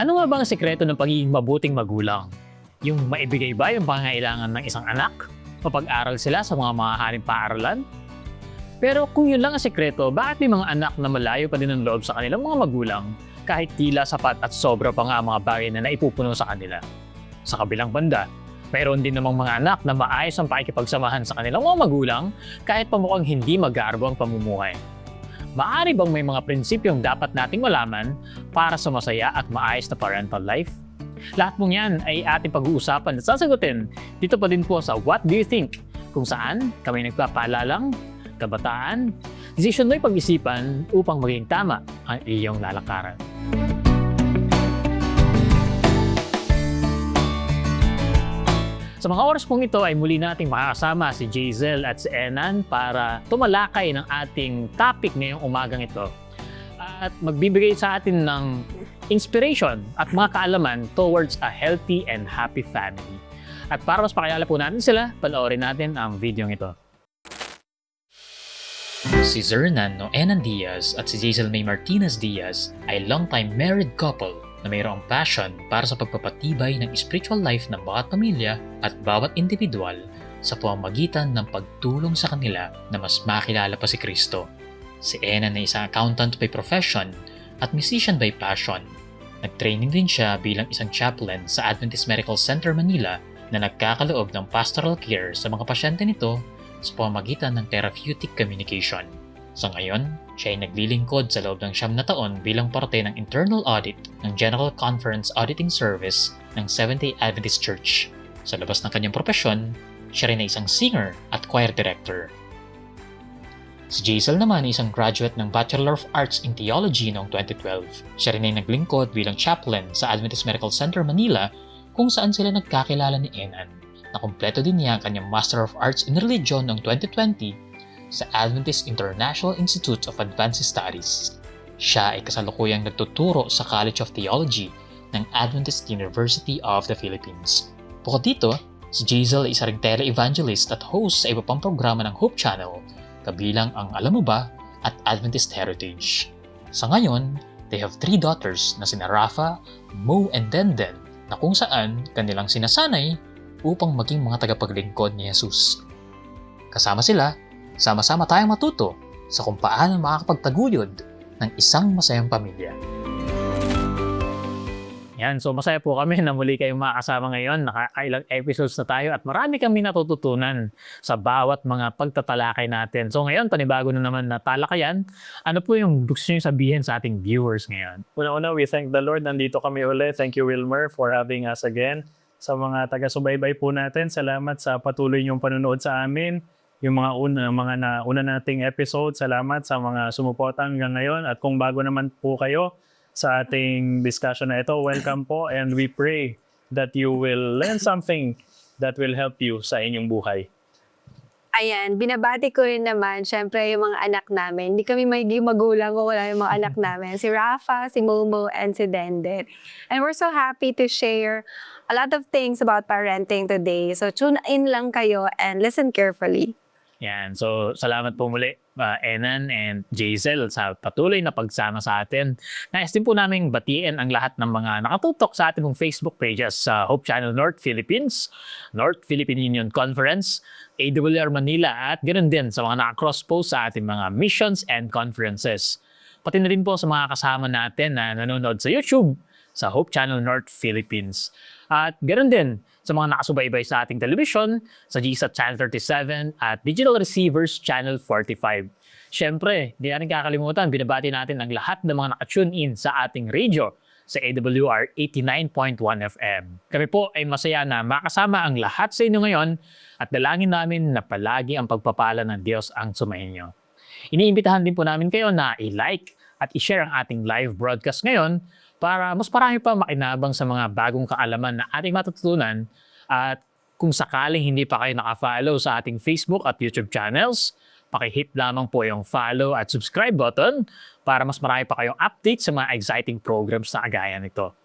Ano nga ba ang sekreto ng pagiging mabuting magulang? Yung maibigay ba yung pangangailangan ng isang anak? Mapag-aral sila sa mga mahaharing paaralan? Pero kung yun lang ang sekreto, bakit may mga anak na malayo pa din ang loob sa kanilang mga magulang kahit tila sapat at sobra pa nga ang mga bagay na naipupuno sa kanila? Sa kabilang banda, mayroon din namang mga anak na maayos ang pakikipagsamahan sa kanilang mga magulang kahit pa mukhang hindi mag-aarbo ang pamumuhay. Maaari bang may mga prinsipyong dapat nating malaman para sa masaya at maayos na parental life? Lahat mong yan ay ating pag-uusapan at sasagutin dito pa din po sa What Do You Think? Kung saan kami nagpapaalalang kabataan, desisyon mo'y pag-isipan upang maging tama ang iyong lalakaran. Sa mga oras pong ito ay muli nating makakasama si Jazel at si Enan para tumalakay ng ating topic ngayong umagang ito at magbibigay sa atin ng inspiration at mga kaalaman towards a healthy and happy family. At para mas pakilala po natin sila, panoorin natin ang video ito. Si Zernan Enan Diaz at si Jazel May Martinez Diaz ay longtime married couple na mayroong passion para sa pagpapatibay ng spiritual life ng bawat pamilya at bawat individual sa pamamagitan ng pagtulong sa kanila na mas makilala pa si Kristo. Si Enan ay isang accountant by profession at musician by passion. Nag-training din siya bilang isang chaplain sa Adventist Medical Center Manila na nagkakaloob ng pastoral care sa mga pasyente nito sa pamamagitan ng therapeutic communication. Sa ngayon, siya ay naglilingkod sa loob ng 9 na taon bilang parte ng internal audit ng General Conference Auditing Service ng Seventh-day Adventist Church. Sa labas ng kanyang propesyon, siya rin ay isang singer at choir director. Si Jazel naman ay isang graduate ng Bachelor of Arts in Theology noong 2012. Siya rin ay naglingkod bilang chaplain sa Adventist Medical Center Manila kung saan sila nagkakilala ni Enan. Nakumpleto din niya ang kanyang Master of Arts in Religion noong 2020 sa Adventist International Institute of Advanced Studies. Siya ay kasalukuyang nagtuturo sa College of Theology ng Adventist University of the Philippines. Bukod dito, si Jazel ay isa ring tele-evangelist at host sa iba pang programa ng Hope Channel, kabilang ang Alam Mo Ba at Adventist Heritage. Sa ngayon, they have 3 daughters na sina Rafa, Mo and Denden na kung saan kanilang sinasanay upang maging mga tagapaglingkod ni Jesus. Kasama sila, sama-sama tayong matuto sa kung paano makakapagtaguyod ng isang masayang pamilya. Yan, so masaya po kami na muli kayong makakasama ngayon. Nakailang episodes na tayo at marami kami natututunan sa bawat mga pagtatalakay natin. So ngayon, panibago na naman na talakayan. Ano po yung gusto nyo sabihin sa ating viewers ngayon? Una-una, we thank the Lord. Nandito kami ulit. Thank you, Wilmer, for having us again. Sa mga taga-subaybay po natin, salamat sa patuloy niyong panonood sa amin. Yung mga nauna nating episode, salamat sa mga sumuporta hanggang ngayon. At kung bago naman po kayo sa ating discussion na ito, welcome po. And we pray that you will learn something that will help you sa inyong buhay. Ayan, binabati ko rin naman, syempre yung mga anak namin. Hindi kami magiging magulang kung wala yung mga anak namin. Si Rafa, si Momo, and si Dendet. And we're so happy to share a lot of things about parenting today. So tune in lang kayo and listen carefully. Yan, so salamat po muli Enan and Jazel sa patuloy na pagsama sa atin. Nais din po namin batiin ang lahat ng mga nakatutok sa ating Facebook pages sa Hope Channel North Philippines, North Philippine Union Conference, AWR Manila at ganoon din sa mga naka-cross post sa ating mga missions and conferences. Pati na rin po sa mga kasama natin na nanonood sa YouTube sa Hope Channel North Philippines. At ganoon din sa mga nakasubaybay sa ating television, sa GSAT Channel 37 at Digital Receivers Channel 45. Siyempre, di natin kakalimutan, binabati natin ang lahat ng mga nakatune in sa ating radio sa AWR 89.1 FM. Kami po ay masaya na makasama ang lahat sa inyo ngayon at dalangin namin na palagi ang pagpapala ng Diyos ang sumainyo. Iniimbitahan din po namin kayo na i-like at i-share ang ating live broadcast ngayon para mas marami pa makinabang sa mga bagong kaalaman na ating matututunan. At kung sakaling hindi pa kayo naka-follow sa ating Facebook at YouTube channels, paki-hit lamang po yung follow at subscribe button para mas marami pa kayong update sa mga exciting programs na kagaya nito.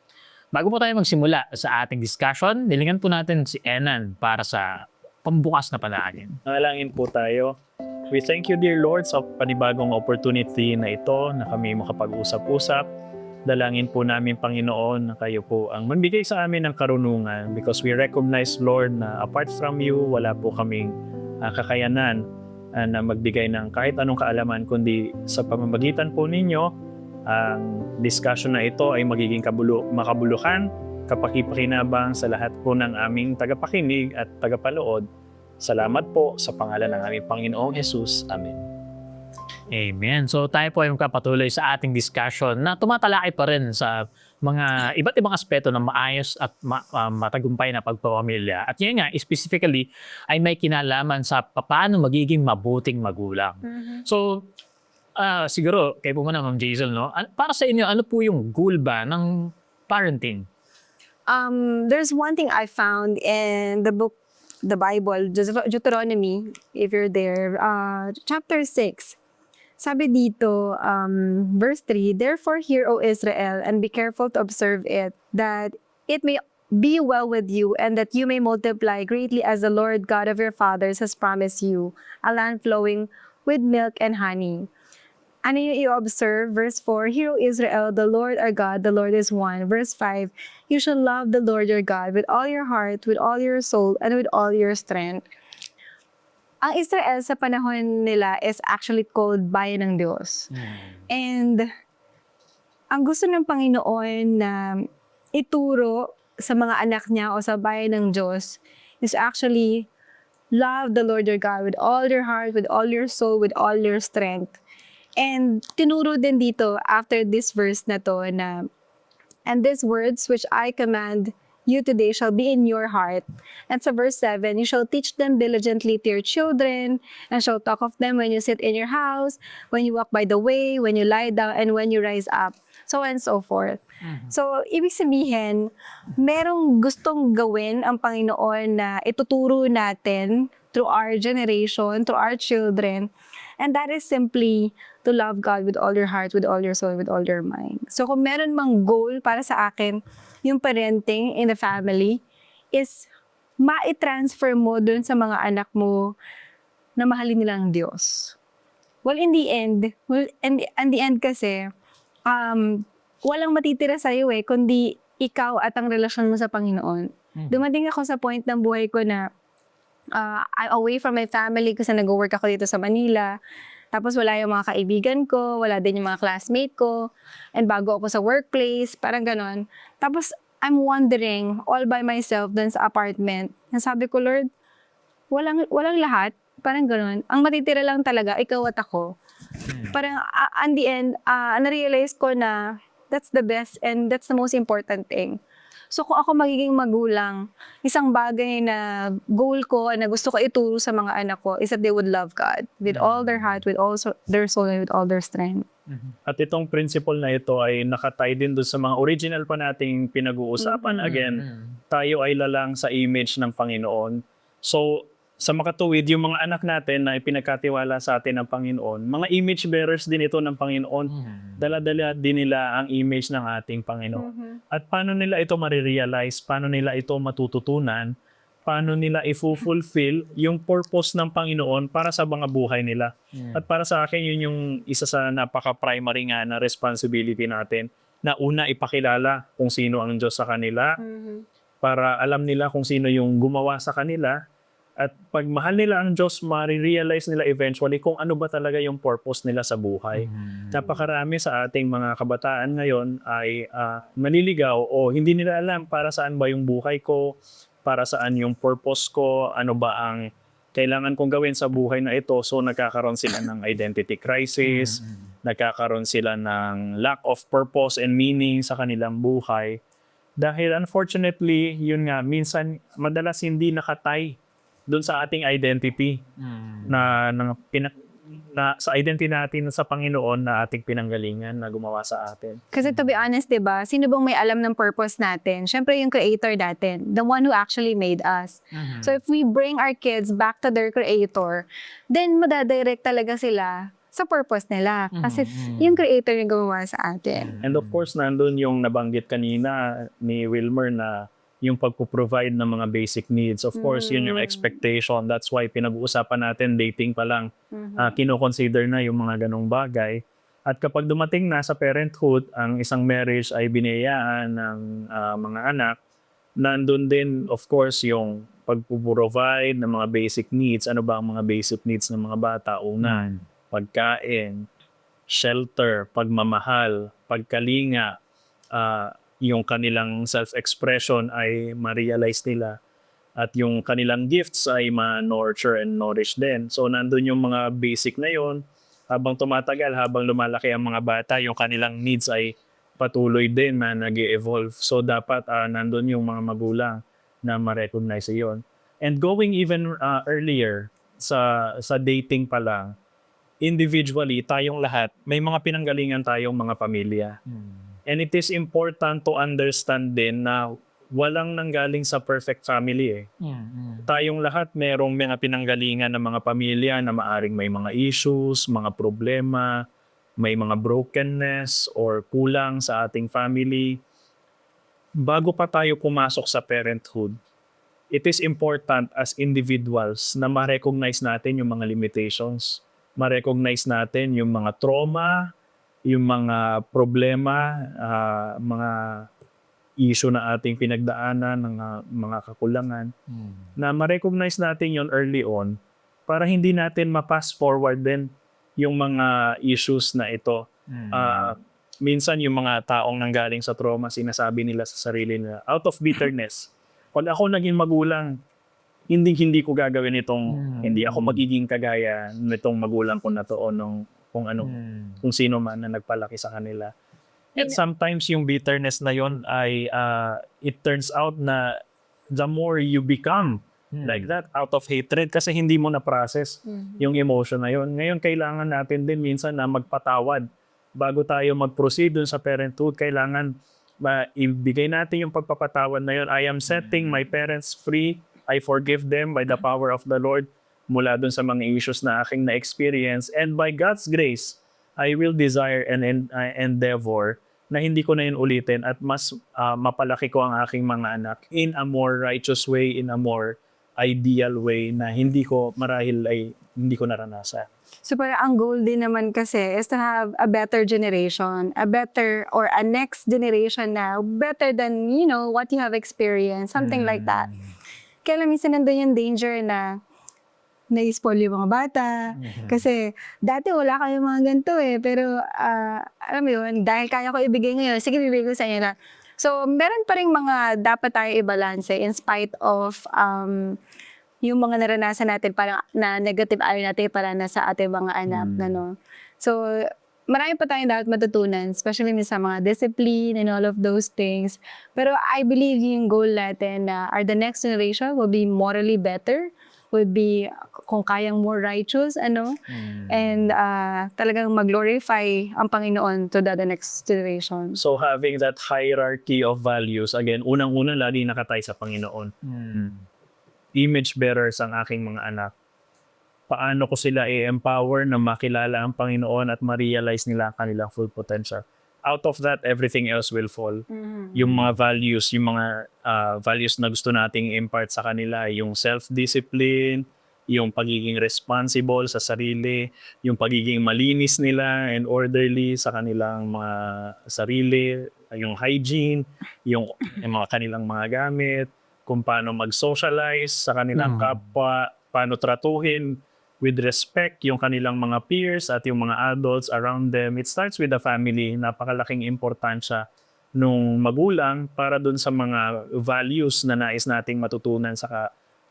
Bago po tayo magsimula sa ating discussion, nilingan po natin si Enan para sa pambukas na panalangin. Nalangin po tayo. We thank you, dear Lord, sa panibagong opportunity na ito na kami makapag-usap-usap. Dalangin po namin, Panginoon, na kayo po ang magbigay sa amin ng karunungan because we recognize, Lord, na apart from you, wala po kaming kakayanan na magbigay ng kahit anong kaalaman, kundi sa pamamagitan po ninyo, ang discussion na ito ay magiging makabuluhan, kapakipakinabang sa lahat po ng aming tagapakinig at tagapanood. Salamat po sa pangalan ng aming Panginoong Jesus. Amen. Amen. So tayo po ay magpapatuloy sa ating discussion na tumatalakay pa rin sa mga iba't ibang aspeto ng maayos at matagumpay na pagpapamilya. At yun nga, specifically, ay may kinalaman sa paano magiging mabuting magulang. So, siguro, kayo po muna, Ma'am Jaisel, no? Para sa inyo, ano po yung goal ba ng parenting? There's one thing I found in the Bible, Deuteronomy, if you're there, chapter 6. Sabi dito, verse 3, "Therefore hear, O Israel, and be careful to observe it, that it may be well with you, and that you may multiply greatly as the Lord God of your fathers has promised you, a land flowing with milk and honey." Ano yung i-observe? Verse 4, "Hear, O Israel, the Lord our God, the Lord is one." Verse 5, "You shall love the Lord your God with all your heart, with all your soul, and with all your strength." Ang Israel sa panahon nila is actually called Bayan ng Diyos. And ang gusto ng Panginoon na ituro sa mga anak niya o sa Bayan ng Diyos is actually love the Lord your God with all your heart, with all your soul, with all your strength. And tinuro din dito after this verse na to na, "And these words which I command you today shall be in your heart." And sa verse 7, "You shall teach them diligently to your children, and shall talk of them when you sit in your house, when you walk by the way, when you lie down, and when you rise up." So on and so forth. So, ibig sabihin, merong gustong gawin ang Panginoon na ituturo natin through our generation, through our children. And that is simply to love God with all your heart, with all your soul, with all your mind. So kung meron mang goal para sa akin, yung parenting in the family is ma-transfer mo dun sa mga anak mo na mahalin nilang Diyos. Well, in the end kasi, walang matitira sa'yo kundi ikaw at ang relasyon mo sa Panginoon. Dumating ako sa point ng buhay ko na I'm away from my family kasi nag-work ako dito sa Manila. Tapos wala yung mga kaibigan ko, wala din yung mga classmate ko. And bago ako sa workplace, parang ganon. Tapos I'm wandering all by myself dun sa apartment. Sabi ko, Lord, walang lahat. Parang ganon. Ang matitira lang talaga, ikaw at ako. Parang at the end, na-realize ko na that's the best and that's the most important thing. So kung ako magiging magulang, isang bagay na goal ko na gusto ko ituro sa mga anak ko is that they would love God with all their heart, with all their soul, and with all their strength. At itong principle na ito ay nakatay din doon sa mga original pa nating pinag-uusapan. Again, tayo ay lalang sa image ng Panginoon. So, sa makatuwid, yung mga anak natin na ipinagkatiwala sa atin ng Panginoon, mga image bearers din ito ng Panginoon. Dala-dala din nila ang image ng ating Panginoon. At paano nila ito marirealize, paano nila ito matututunan, paano nila i-fulfill yung purpose ng Panginoon para sa mga buhay nila. At para sa akin, yun yung isa sa napaka-primary nga na responsibility natin, na una ipakilala kung sino ang Diyos sa kanila, para alam nila kung sino yung gumawa sa kanila. At pag mahal nila ang Diyos, marirealize nila eventually kung ano ba talaga yung purpose nila sa buhay. Napakarami sa ating mga kabataan ngayon ay maliligaw o hindi nila alam para saan ba yung buhay ko, para saan yung purpose ko, ano ba ang kailangan kong gawin sa buhay na ito. So nagkakaroon sila ng identity crisis, nagkakaroon sila ng lack of purpose and meaning sa kanilang buhay. Dahil unfortunately, yun nga, minsan madalas hindi nakatay doon sa ating identity na sa identity natin sa Panginoon na ating pinanggalingan na gumawa sa atin. Kasi to be honest, 'di ba? Sino bang may alam ng purpose natin? Syempre yung creator natin, the one who actually made us. So if we bring our kids back to their creator, then madadirect talaga sila sa purpose nila. Kasi yung creator yung gumawa sa atin. And of course, nandun yung nabanggit kanina ni Wilmer na yung pagpo-provide ng mga basic needs. Of course, yun yung expectation. That's why pinag-uusapan natin dating pa lang. Kino-consider na yung mga ganong bagay. At kapag dumating na sa parenthood, ang isang marriage ay biniyayaan ng mga anak, nandun din of course yung pag-provide ng mga basic needs. Ano ba ang mga basic needs ng mga bata? Una, pagkain, shelter, pagmamahal, pagkalinga, yung kanilang self-expression ay ma-realize nila at yung kanilang gifts ay ma-nurture and nourish din. So nandun yung mga basic na yon. Habang tumatagal, habang lumalaki ang mga bata, yung kanilang needs ay patuloy din na nag-evolve. So dapat nandun yung mga magulang na ma-recognize yon. And going even earlier sa dating pa lang, individually, tayong lahat, may mga pinanggalingan tayong mga pamilya. And it is important to understand din na walang nanggaling sa perfect family Tayong lahat merong mga pinanggalingan ng mga pamilya na maaring may mga issues, mga problema, may mga brokenness or kulang sa ating family. Bago pa tayo pumasok sa parenthood, it is important as individuals na ma-recognize natin yung mga limitations. Ma-recognize natin yung mga trauma, yung mga problema, mga issue na ating pinagdaanan, ng mga kakulangan, na ma-recognize natin yon early on para hindi natin ma-pass forward din yung mga issues na ito. Minsan yung mga taong nanggaling sa trauma, sinasabi nila sa sarili nila, out of bitterness, pag ako naging magulang, hindi ko gagawin itong, hindi ako magiging kagaya nitong magulang ko na to o nung kung sino man na nagpalaki sa kanila. At sometimes yung bitterness na yon ay it turns out na the more you become like that, out of hatred, kasi hindi mo na-process yung emotion na yon. Ngayon, kailangan natin din minsan na magpatawad. Bago tayo mag-proceed dun sa parenthood, kailangan ibigay natin yung pagpapatawad na yon. I am setting my parents free. I forgive them by the power of the Lord mula dun sa mga issues na aking na-experience. And by God's grace, I will desire and endeavor na hindi ko na yun ulitin at mas mapalaki ko ang aking mga anak in a more righteous way, in a more ideal way na hindi ko naranasan. So parang ang goal din naman kasi is to have a better generation, a better or a next generation na better than, what you have experienced, something like that. Kaya minsan nandun yung danger na na-spoil yung mga bata. Kasi dati wala kayong mga ganito pero alam mo yun, dahil kaya ko ibigay ngayon, sige bibigay ko sa inyo na. So meron pa rin mga dapat tayo i-balance in spite of yung mga naranasan natin parang na negative natin para nasa ating mga anak. So marami pa tayong dapat matutunan, especially sa mga discipline and all of those things. Pero I believe yung goal natin na the next generation will be morally better, would be kung kayang more righteous, and talagang mag-glorify ang Panginoon to the next generation. So having that hierarchy of values, again, unang-una lagi nakatay sa Panginoon. Image bearers ang aking mga anak. Paano ko sila i-empower na makilala ang Panginoon at ma-realize nila ang kanilang full potential. Out of that, everything else will fall. Yung mga values, yung mga values na gusto nating impart sa kanila, yung self-discipline, yung pagiging responsible sa sarili, yung pagiging malinis nila and orderly sa kanilang mga sarili, yung hygiene, yung mga kanilang mga gamit, kung paano mag-socialize sa kanilang kapwa, paano tratuhin with respect yung kanilang mga peers at yung mga adults around them. It starts with the family. Napakalaking importansya nung magulang para dun sa mga values na nais nating matutunan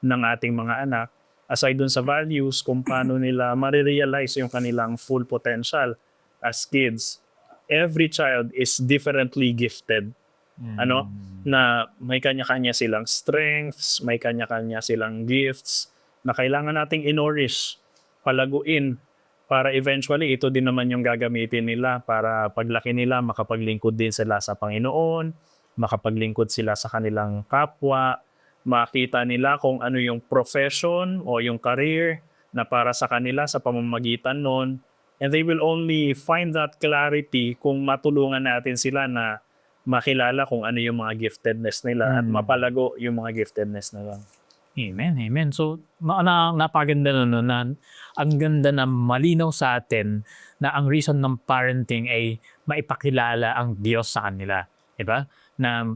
ng ating mga anak. Aside dun sa values, kung paano nila marirealize yung kanilang full potential as kids. Every child is differently gifted. Na may kanya-kanya silang strengths, may kanya-kanya silang gifts, na kailangan nating in-nourish, palaguin, para eventually ito din naman yung gagamitin nila para paglaki nila makapaglingkod din sila sa Panginoon, makapaglingkod sila sa kanilang kapwa, makita nila kung ano yung profession o yung career na para sa kanila sa pamamagitan nun. And they will only find that clarity kung matulungan natin sila na makilala kung ano yung mga giftedness nila at mapalago yung mga giftedness nila. Amen, amen. So, napaganda no, na ang ganda na malinaw sa atin na ang reason ng parenting ay maipakilala ang Diyos sa kanila. Diba? Na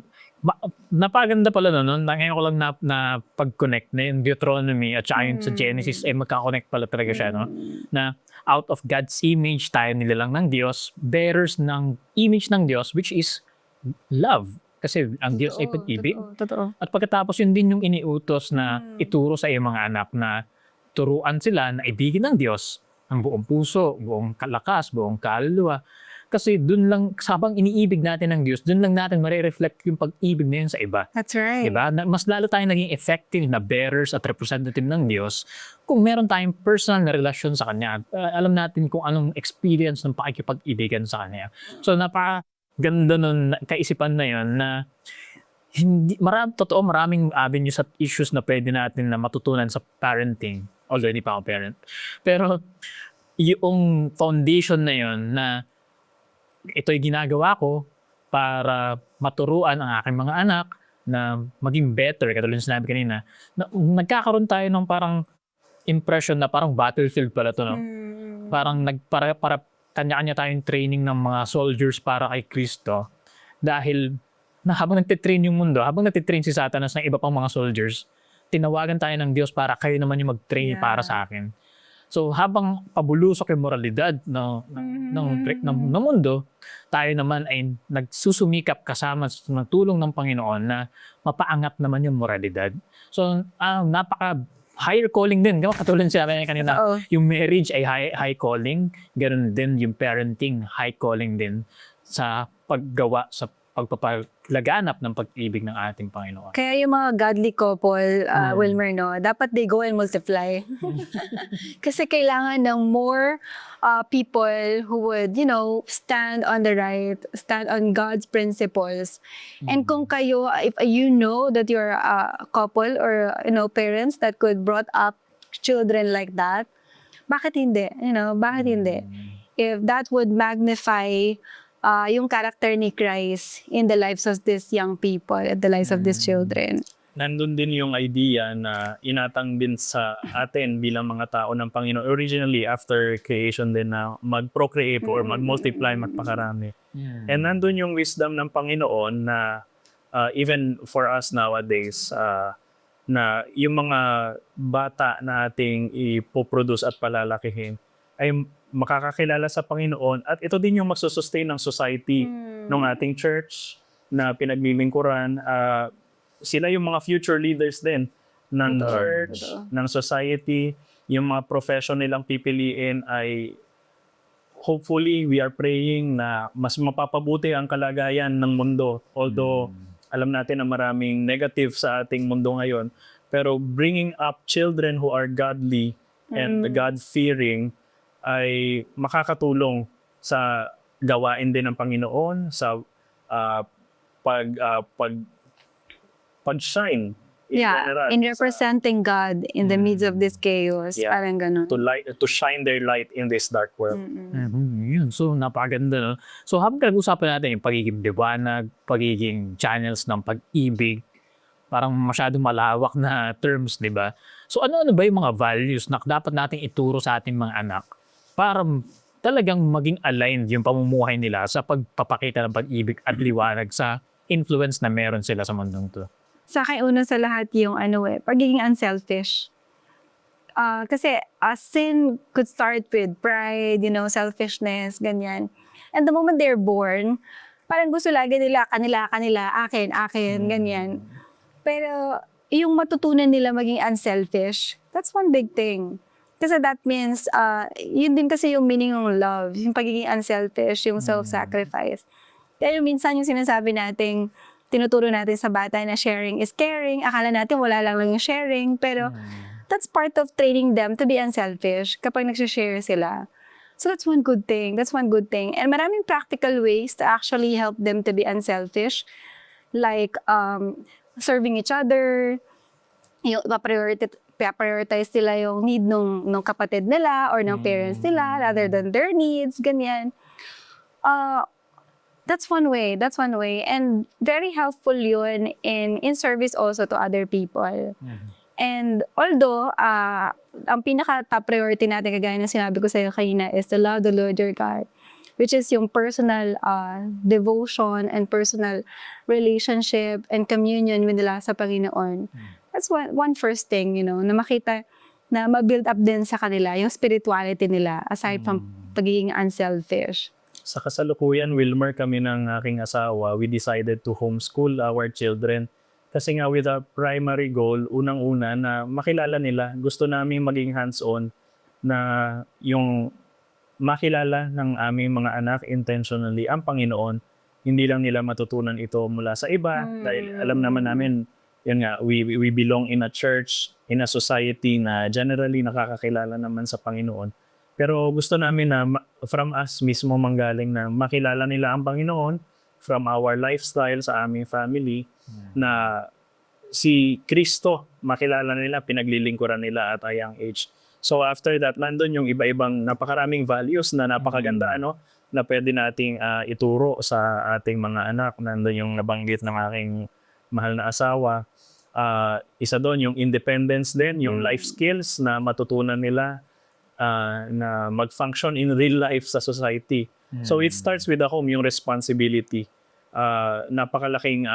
napaganda pala no, na ngayon ko lang na pag-connect na yung Deuteronomy at saka yung sa Genesis, eh magka-connect pala talaga siya, no? Na out of God's image, tayo nilalang ng Diyos, bearers ng image ng Diyos, which is love. Kasi ang Diyos ay pag-ibig. Totoo. At pagkatapos yun din yung iniutos na ituro sa iyong mga anak na turuan sila na ibigin ng Diyos ang buong puso, buong kalakas, buong kaluluwa. Kasi dun lang, sabang iniibig natin ng Diyos, dun lang natin marireflect yung pag-ibig na yun sa iba. That's right. Diba? Mas lalo tayong naging effective na bearers at representative ng Diyos kung meron tayong personal na relasyon sa Kanya. Alam natin kung anong experience ng pakikipag-ibigan sa Kanya. So napaka-ganda nun, kaisipan na yun na maraming avenues at issues na pwede natin na matutunan sa parenting. Although hindi pa ako parent. Pero yung foundation na yun na ito'y ginagawa ko para maturuan ang aking mga anak na maging better, katulad ng sinabi kanina, na nagkakaroon tayo ng parang impression na parang battlefield pala to, no? Parang para kanya-kanya tayong training ng mga soldiers para kay Kristo dahil na habang nagtitrain yung mundo, habang nagtitrain si Satanas ng iba pang mga soldiers, tinawagan tayo ng Diyos para kayo naman yung mag-train para sa akin. So habang pabulusok yung moralidad ng mundo, tayo naman ay nagsusumikap kasama ng tulong ng Panginoon na mapaangat naman yung moralidad. So napaka higher calling din. Katulad sinabi niya kanina, yung marriage ay high calling, ganoon din yung parenting, high calling din sa paggawa, sa pagpapalaganap ng pag-ibig ng ating Panginoon. Kaya yung mga godly couple, Wilmer, no, dapat they go and multiply. Kasi kailangan ng more people who would, stand on the right, stand on God's principles. And kung kayo, if you know that you're a couple or, parents that could brought up children like that, bakit hindi? Bakit hindi? If that would magnify yung character ni Christ in the lives of these young people, at the lives of these children. Nandun din yung idea na inatang din sa atin bilang mga tao ng Panginoon. Originally, after creation din na mag-procreate or mag-multiply, magpakarami. And nandun yung wisdom ng Panginoon na even for us nowadays, na yung mga bata na ating ipoproduce at palalakihin ay makakakilala sa Panginoon at ito din yung magsusustain ng society ng ating church na pinaglilingkuran. Sila yung mga future leaders din ng church, ng society. Yung mga profession nilang pipiliin ay hopefully we are praying na mas mapapabuti ang kalagayan ng mundo. Although alam natin na maraming negative sa ating mundo ngayon, pero bringing up children who are godly and God-fearing ay makakatulong sa gawain din ng Panginoon sa pag-shine. In representing God in the midst of this chaos. Parang ganun. To shine their light in this dark world. Yun. So, napakaganda, no? So, habang pinag-usapan natin yung pagiging liwanag, pagiging channels ng pag-ibig, parang masyadong malawak na terms, di ba? So, ano ba yung mga values na dapat nating ituro sa ating mga anak para talagang maging aligned yung pamumuhay nila sa pagpapakita ng pag-ibig at liwanag sa influence na meron sila sa mundong to? Sa akin, una sa lahat yung pagiging unselfish. Kasi sin could start with pride, selfishness, ganyan. And the moment they're born, parang gusto lagi nila, kanila, akin, ganyan. Pero yung matutunan nila maging unselfish, that's one big thing. Kasi that means, yun din kasi yung meaning ng love, yung pagiging unselfish, yung self-sacrifice. Pero minsan yung sinasabi natin, tinuturo natin sa bata na sharing is caring. Akala natin wala lang yung sharing, pero that's part of training them to be unselfish kapag nagsishare sila. So that's one good thing. And maraming practical ways to actually help them to be unselfish. Like serving each other, yung prioritize nila yung need ng kapatid nila or ng parents nila rather than their needs, ganyan. That's one way. And very helpful yun in service also to other people. And although, ang pinaka-top priority natin, kagaya ng sinabi ko sa'yo kanina, is to love the Lord your God, which is yung personal devotion and personal relationship and communion with nila sa Panginoon. That's one first thing, na makita, na ma-build up din sa kanila, yung spirituality nila, aside from pagiging unselfish. Sa kasalukuyan, Wilmer, kami ng aking asawa, we decided to homeschool our children. Kasi nga with a primary goal, unang-una na makilala nila. Gusto namin maging hands-on na yung makilala ng aming mga anak intentionally ang Panginoon. Hindi lang nila matutunan ito mula sa iba. Dahil alam naman namin, yun nga, we belong in a church, in a society na generally nakakakilala naman sa Panginoon. Pero gusto namin na from us mismo manggaling na makilala nila ang Panginoon from our lifestyle sa aming family na si Kristo makilala nila, pinaglilingkuran nila at a young age. So after that, nandun yung iba-ibang napakaraming values na napakaganda na pwede nating ituro sa ating mga anak. Nandun yung nabanggit ng aking mahal na asawa. Isa doon yung independence din, yung life skills na matutunan nila na mag-function in real life sa society. So it starts with the home, yung responsibility. Napakalaking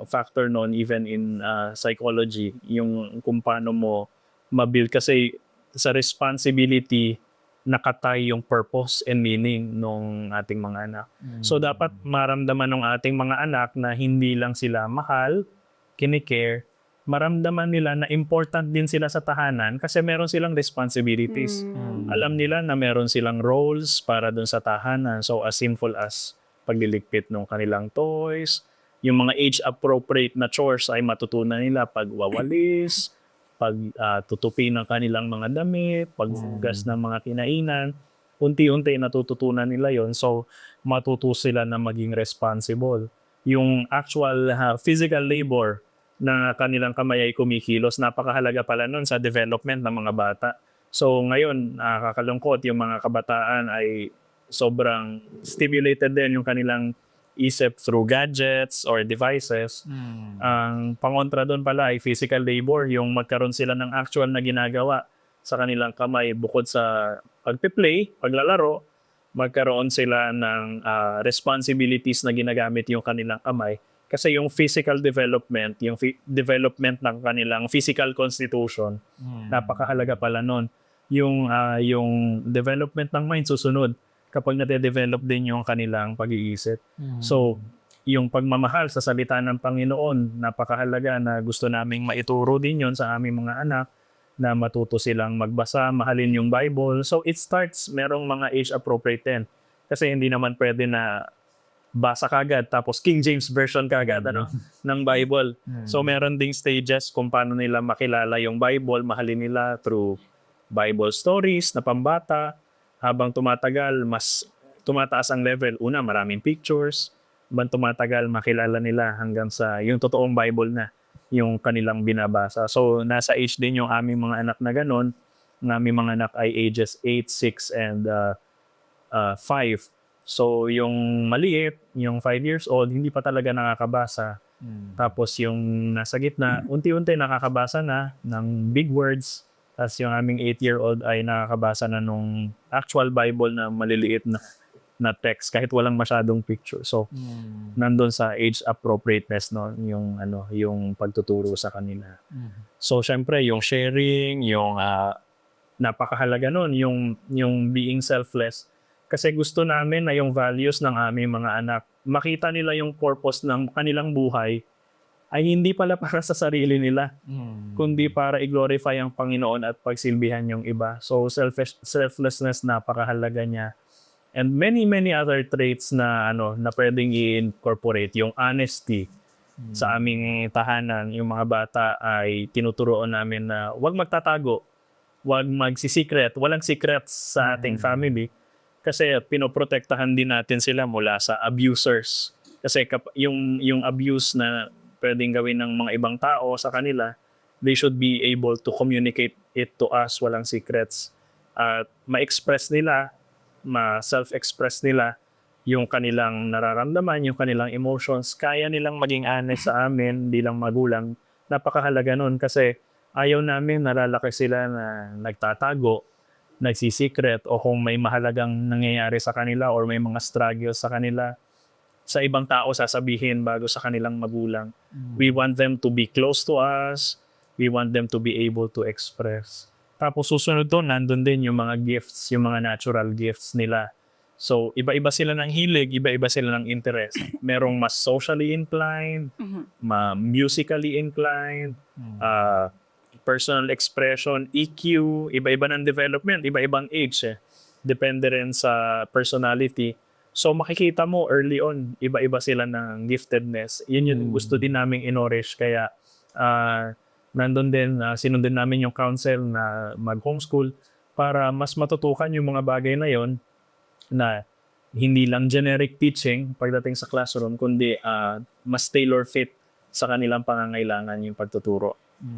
factor noon even in psychology, yung kung paano mo mabuild. Kasi sa responsibility, nakatay yung purpose and meaning ng ating mga anak. So dapat maramdaman ng ating mga anak na hindi lang sila mahal, kinikare, maramdaman nila na important din sila sa tahanan kasi meron silang responsibilities. Alam nila na meron silang roles para dun sa tahanan. So as simple as pagliligpit ng kanilang toys, yung mga age-appropriate na chores ay matutunan nila pagwawalis, pagtutupi ng kanilang mga damit, paghugas ng mga kinainan. Unti-unti natututunan nila yon. So matuto sila na maging responsible. Yung actual physical labor na kanilang kamay ay kumikilos, napakahalaga pala nun sa development ng mga bata. So ngayon, nakakalungkot yung mga kabataan ay sobrang stimulated din yung kanilang isip through gadgets or devices. Ang pangontra doon pala ay physical labor, yung magkaroon sila ng actual na ginagawa sa kanilang kamay bukod sa pagpe-play, paglalaro, magkaroon sila ng responsibilities na ginagamit yung kanilang kamay. Kasi yung physical development, yung development ng kanilang physical constitution, napakahalaga pala nun. Yung development ng mind susunod kapag nade-develop din yung kanilang pag-iisip. So, yung pagmamahal sa salita ng Panginoon, napakahalaga na gusto naming maituro din yon sa aming mga anak na matuto silang magbasa, mahalin yung Bible. So, it starts, merong mga age-appropriate din. Kasi hindi naman pwede na basa kagad tapos King James Version kagad ng Bible. So, meron ding stages kung paano nila makilala yung Bible, mahalin nila through Bible stories na pambata. Habang tumatagal, mas tumataas ang level. Una, maraming pictures. Habang tumatagal, makilala nila hanggang sa yung totoong Bible na yung kanilang binabasa. So, nasa age din yung aming mga anak na ganun. Ang aming mga anak ay ages 8, 6, and 5. So, yung maliit, yung 5 years old, hindi pa talaga nakakabasa. Tapos yung nasa gitna, unti-unti nakakabasa na ng big words. Tapos yung aming 8-year-old ay nakakabasa na nung actual Bible na maliliit na text kahit walang masyadong picture. So, nandun sa age appropriateness yung pagtuturo sa kanila. So, syempre yung sharing, yung napakahalaga nun, yung being selfless. Kasi gusto namin na yung values ng aming mga anak, makita nila yung purpose ng kanilang buhay ay hindi pala para sa sarili nila, kundi para i-glorify ang Panginoon at pagsilbihan yung iba. So selflessness, napakahalaga niya. And many other traits na na pwedeng i-incorporate, yung honesty. Sa aming tahanan, yung mga bata ay tinuturoan namin na huwag magtatago, huwag magsisikret, walang secrets sa ating family. Kasi pinoprotektahan din natin sila mula sa abusers. Kasi yung abuse na pwedeng gawin ng mga ibang tao sa kanila, they should be able to communicate it to us, walang secrets. At ma-express nila, ma-self-express nila yung kanilang nararamdaman, yung kanilang emotions. Kaya nilang maging honest sa amin, bilang magulang. Napakahalaga nun kasi ayaw namin nalalaki sila na nagtatago, nagsisikret, o kung may mahalagang nangyayari sa kanila or may mga struggles sa kanila, sa ibang tao sasabihin bago sa kanilang magulang. We want them to be close to us. We want them to be able to express. Tapos susunod doon, nandun din yung mga gifts, yung mga natural gifts nila. So, iba-iba sila ng hilig, iba-iba sila ng interest. Merong mas socially inclined, musically inclined, personal expression, EQ, iba-iba ng development, iba-ibang age. Depende rin sa personality. So makikita mo early on, iba-iba sila ng giftedness. Yun yung gusto din naming inorish. Kaya nandun din, sinundin namin yung council na mag-homeschool para mas matutukan yung mga bagay na yon na hindi lang generic teaching pagdating sa classroom, kundi mas tailor fit sa kanilang pangangailangan yung pagtuturo.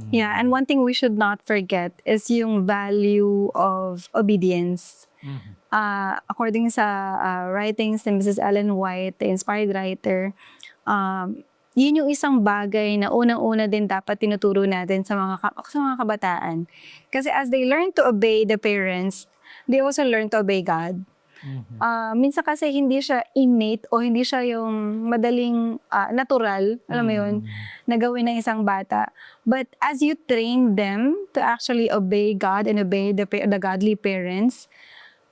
Yeah, and one thing we should not forget is yung value of obedience. According sa writings ni Mrs. Ellen White, the inspired writer, yun yung isang bagay na unang-una din dapat tinuturo natin sa mga kabataan. Kasi as they learn to obey the parents, they also learn to obey God. Minsan kasi hindi siya innate o hindi siya yung madaling natural, alam mo yun, na gawin ng isang bata. But as you train them to actually obey God and obey the godly parents,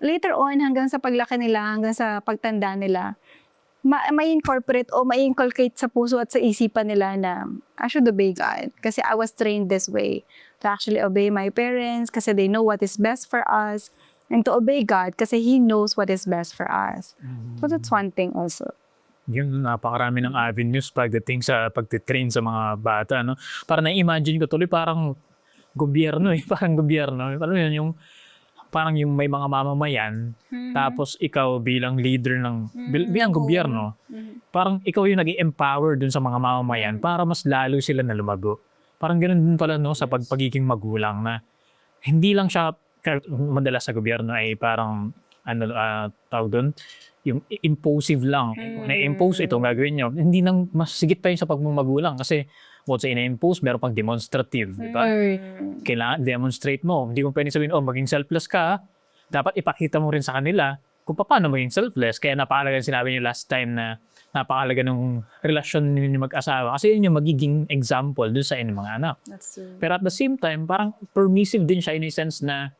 later on, hanggang sa paglaki nila, hanggang sa pagtanda nila, may incorporate o may inculcate sa puso at sa isipan nila na I should obey God kasi I was trained this way to actually obey my parents kasi they know what is best for us, and to obey God kasi He knows what is best for us. So that's one thing also. Yung napakarami ng avenues pagdating sa pagtitrain sa mga bata, no? Parang na-imagine ko tuloy parang gobyerno parang gobyerno. Alam mo yun, yung parang yung may mga mamamayan, tapos ikaw bilang leader ng bilang gobyerno, parang ikaw yung nag-i-empower dun sa mga mamamayan para mas lalo sila na lumago. Parang ganoon din pala no sa pagiging magulang na hindi lang siya madalas sa gobyerno ay parang tawag doon, yung impulsive lang. Na-impose ito, gagawin nyo. Hindi nang mas sigit pa yun sa pagmamagulang kasi sa ina-impose, meron pang demonstrative, di ba? Kailangan demonstrate mo. Hindi mo pwedeng sabihin, maging selfless ka. Dapat ipakita mo rin sa kanila kung paano maging selfless. Kaya napakalaga sinabi niyo last time na napakalaga ng relasyon ninyo mag-asawa. Kasi yun yung magiging example dun sa inyong mga anak. That's true. Pero at the same time, parang permissive din siya in a sense na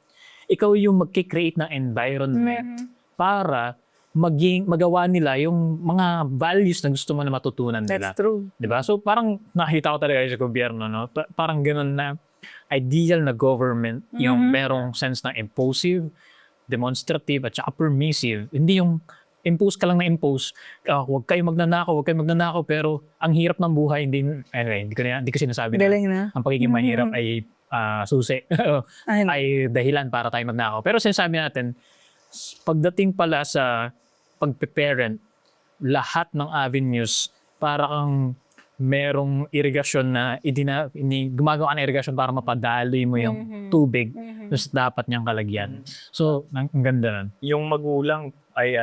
ikaw yung mag-create ng environment para magawa nila yung mga values na gusto mo na matutunan nila. That's true. Diba? So parang nakita ko talaga sa gobyerno, no? Parang ganun na ideal na government, yung merong sense ng impulsive, demonstrative, at saka permissive. Hindi yung impose ka lang na impose, huwag kayo magnanakaw, pero ang hirap ng buhay, hindi ko sinasabi na Galing na. ang pagiging mahirap ay susi, ay dahilan para tayo magnakaw. Pero sinasabi natin, pagdating pala sa pagpe-parent, lahat ng avenues para kang merong irigasyon na gumagawa ka ng irigasyon para mapadaloy mo yung tubig sa dapat niyang kalagyan. So, ang ganda nun. Yung magulang ay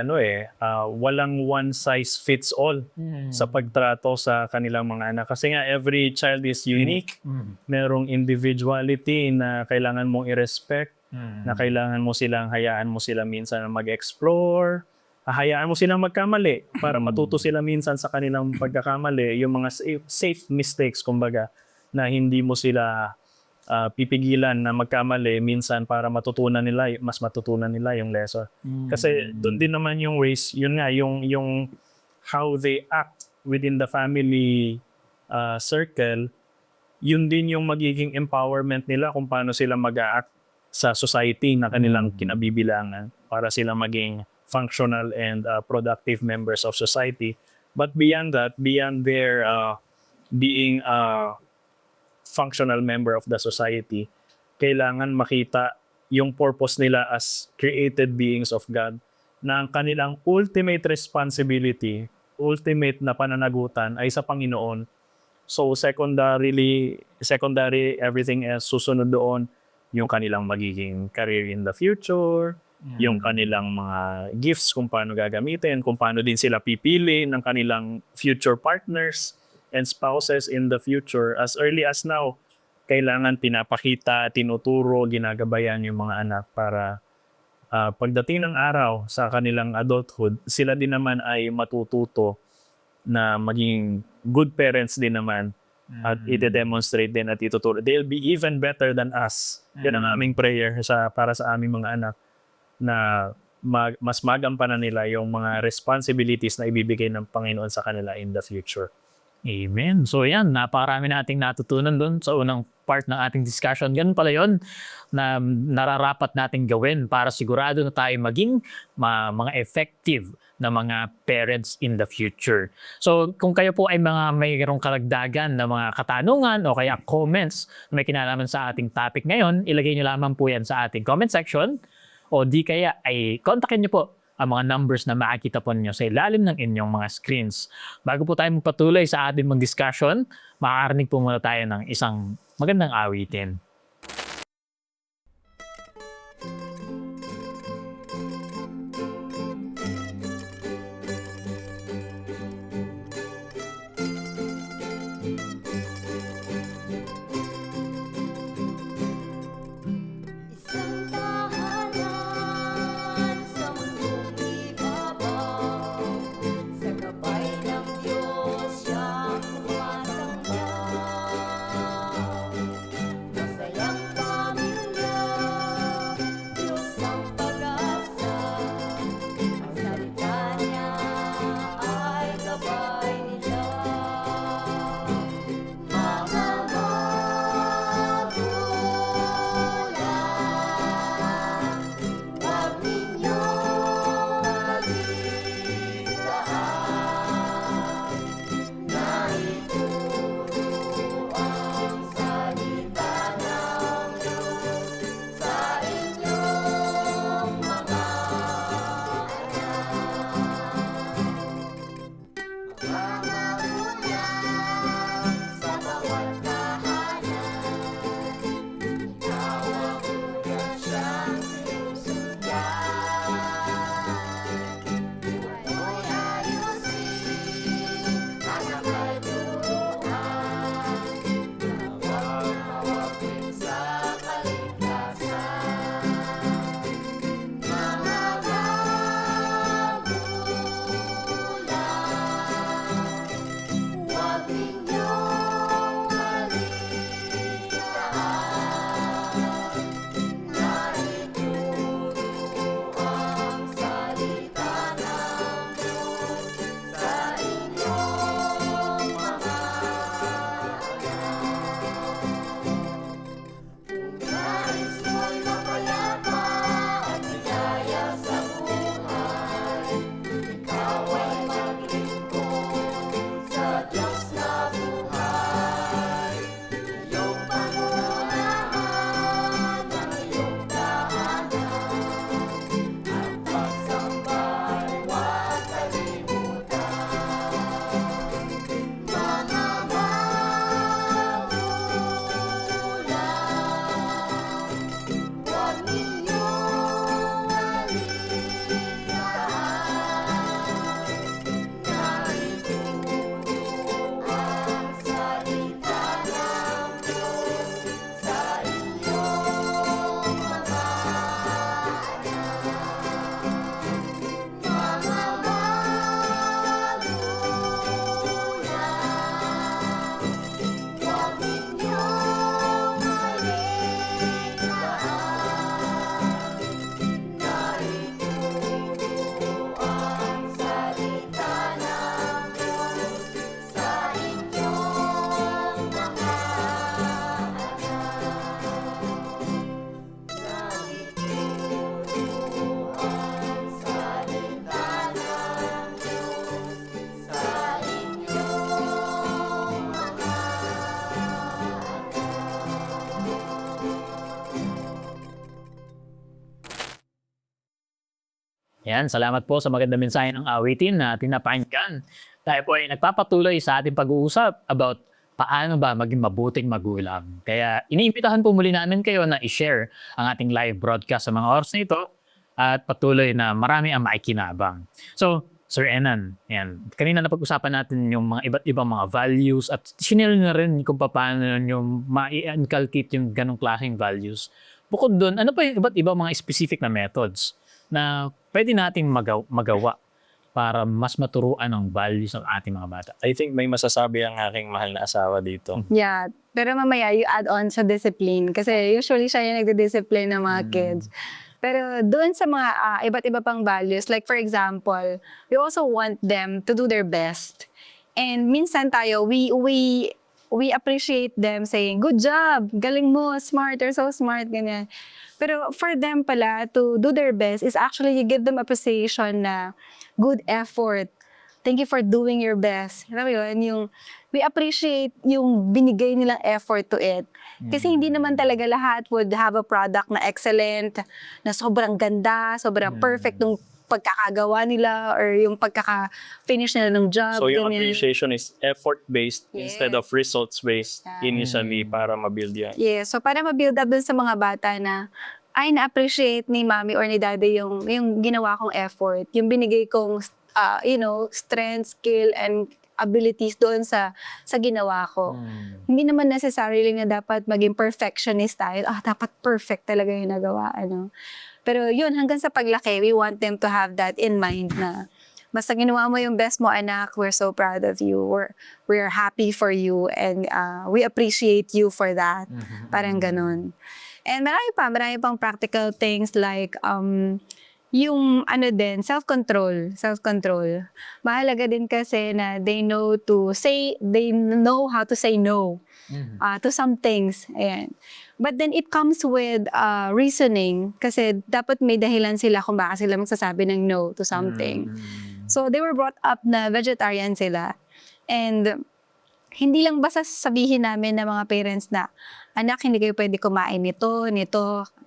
walang one size fits all sa pagtrato sa kanilang mga anak. Kasi nga, every child is unique. Merong individuality na kailangan mong i-respect, na kailangan mo hayaan mo sila minsan mag-explore, hayaan mo silang magkamali para matuto sila minsan sa kanilang pagkakamali, yung mga safe mistakes, kumbaga, na hindi mo sila pipigilan na magkamali minsan para mas matutunan nila yung lesson. Kasi doon din naman yung ways, yun nga, yung how they act within the family circle, yun din yung magiging empowerment nila kung paano sila mag-act sa society na kanilang kinabibilangan para sila maging functional and productive members of society. But beyond that, beyond their being a functional member of the society, kailangan makita yung purpose nila as created beings of God, na ang kanilang ultimate responsibility, ultimate na pananagutan ay sa Panginoon. So secondary, everything else susunod doon, yung kanilang magiging career in the future, yung kanilang mga gifts, kung paano gagamitin, kung paano din sila pipili ng kanilang future partners and spouses in the future. As early as now, kailangan pinapakita, tinuturo, ginagabayan yung mga anak para pagdating ng araw sa kanilang adulthood, sila din naman ay matututo na maging good parents din naman at ide-demonstrate din at ituturo. They'll be even better than us. Yan ang aming prayer para sa aming mga anak na mas magampanan nila yung mga responsibilities na ibibigay ng Panginoon sa kanila in the future. Amen. So yan, napakarami nating natutunan doon sa unang part ng ating discussion. Ganun pala yun na nararapat nating gawin para sigurado na tayo maging mga effective na mga parents in the future. So kung kayo po ay mayroong karagdagan na mga katanungan o kaya comments na may kinalaman sa ating topic ngayon, ilagay nyo lamang po yan sa ating comment section o di kaya ay kontakin nyo po ang mga numbers na makikita po ninyo sa ilalim ng inyong mga screens. Bago po tayo magpatuloy sa ating mga discussion, makakarinig po muna tayo ng isang magandang awitin. Isang tahanan sa mundong ibabaw, sa gabay ng Diyos siyang tumatanggaw. Masayang pamilya, Diyos ang pag-asa, ang salita niya ay gabay nila. Mga huwag ninyong balitaan na ituro ang salita ng Diyos sa inyong mga magulang sa bawat tahanan. Ikaw ang ugat siyang sinusundan. Buhay ayusin, anak ay turuan. Hawak din sa kaligtasan. Mga magulang, huwag ninyong balitaan na ituro ang salita ng Diyos sa inyong mga kung nais mo'y mapayapa at ligaya sa buhay, ikaw ay maglingkod sa Diyos na buhay. Iyong pangunahan ng iyong tahanan at pagsambay huwag kalimutan. Mga magulang, huwag ninyong balitaan na ituro ang salita ng Diyos sa inyong mga huwag ninyong balitaan na ituro ang salita ng Diyos sa inyong mga Yan, salamat po sa magandang mensahe ng awitin na tinapakinggan. Tayo po ay nagpapatuloy sa ating pag-uusap about paano ba maging mabuting magulang. Kaya iniimbitahan po muli namin kayo na i-share ang ating live broadcast sa mga oras na ito at patuloy na marami ang maikinabang. So, Sir Enan, yan. Kanina napag-usapan natin yung mga iba't ibang mga values at sinil na rin kung paano yung ma-inculcate yung ganong klaseng values. Bukod doon, ano pa yung iba't ibang mga specific na methods na pwede nating magawa para mas maturuan ang values ng ating mga bata? I think may masasabi ang aking mahal na asawa dito. Yeah. Pero mamaya, you add on sa discipline. Kasi usually siya yung nagde-discipline ng mga kids. Pero doon sa mga iba't iba pang values, like for example, we also want them to do their best. And minsan tayo, we appreciate them saying, good job, galing mo, smart, you're so smart, ganyan. Pero for them pala, to do their best is actually you give them appreciation na good effort. Thank you for doing your best. Alam mo yun, we appreciate yung binigay nilang effort to it. Kasi hindi naman talaga lahat would have a product na excellent, na sobrang ganda, sobrang perfect ng pagkakagawa nila or yung pagkaka-finish nila ng job. So yung ganyan. appreciation is effort-based instead of results-based Yeah. initially para ma-build yan. Yeah, so para ma-build up dun sa mga bata na ay na-appreciate ni mommy or ni daddy yung ginawa kong effort, yung binigay kong strength, skill, and abilities doon sa ginawa ko. Hindi naman necessarily na dapat maging perfectionist tayo. Dapat perfect talaga yung nagawa. Pero yun, hanggang sa paglaki, we want them to have that in mind na basta ginawa mo yung best mo, anak, we're so proud of you. We're happy for you and we appreciate you for that. Parang ganun. And marami pang practical things like yung self-control. Mahalaga din kasi na they know how to say no to some things. Ayan. But then it comes with reasoning kasi dapat may dahilan sila kung bakit sila magsasabi ng no to something. So they were brought up na vegetarian sila. And hindi lang basta sabihin namin ng mga parents na, anak, hindi kayo pwede kumain nito,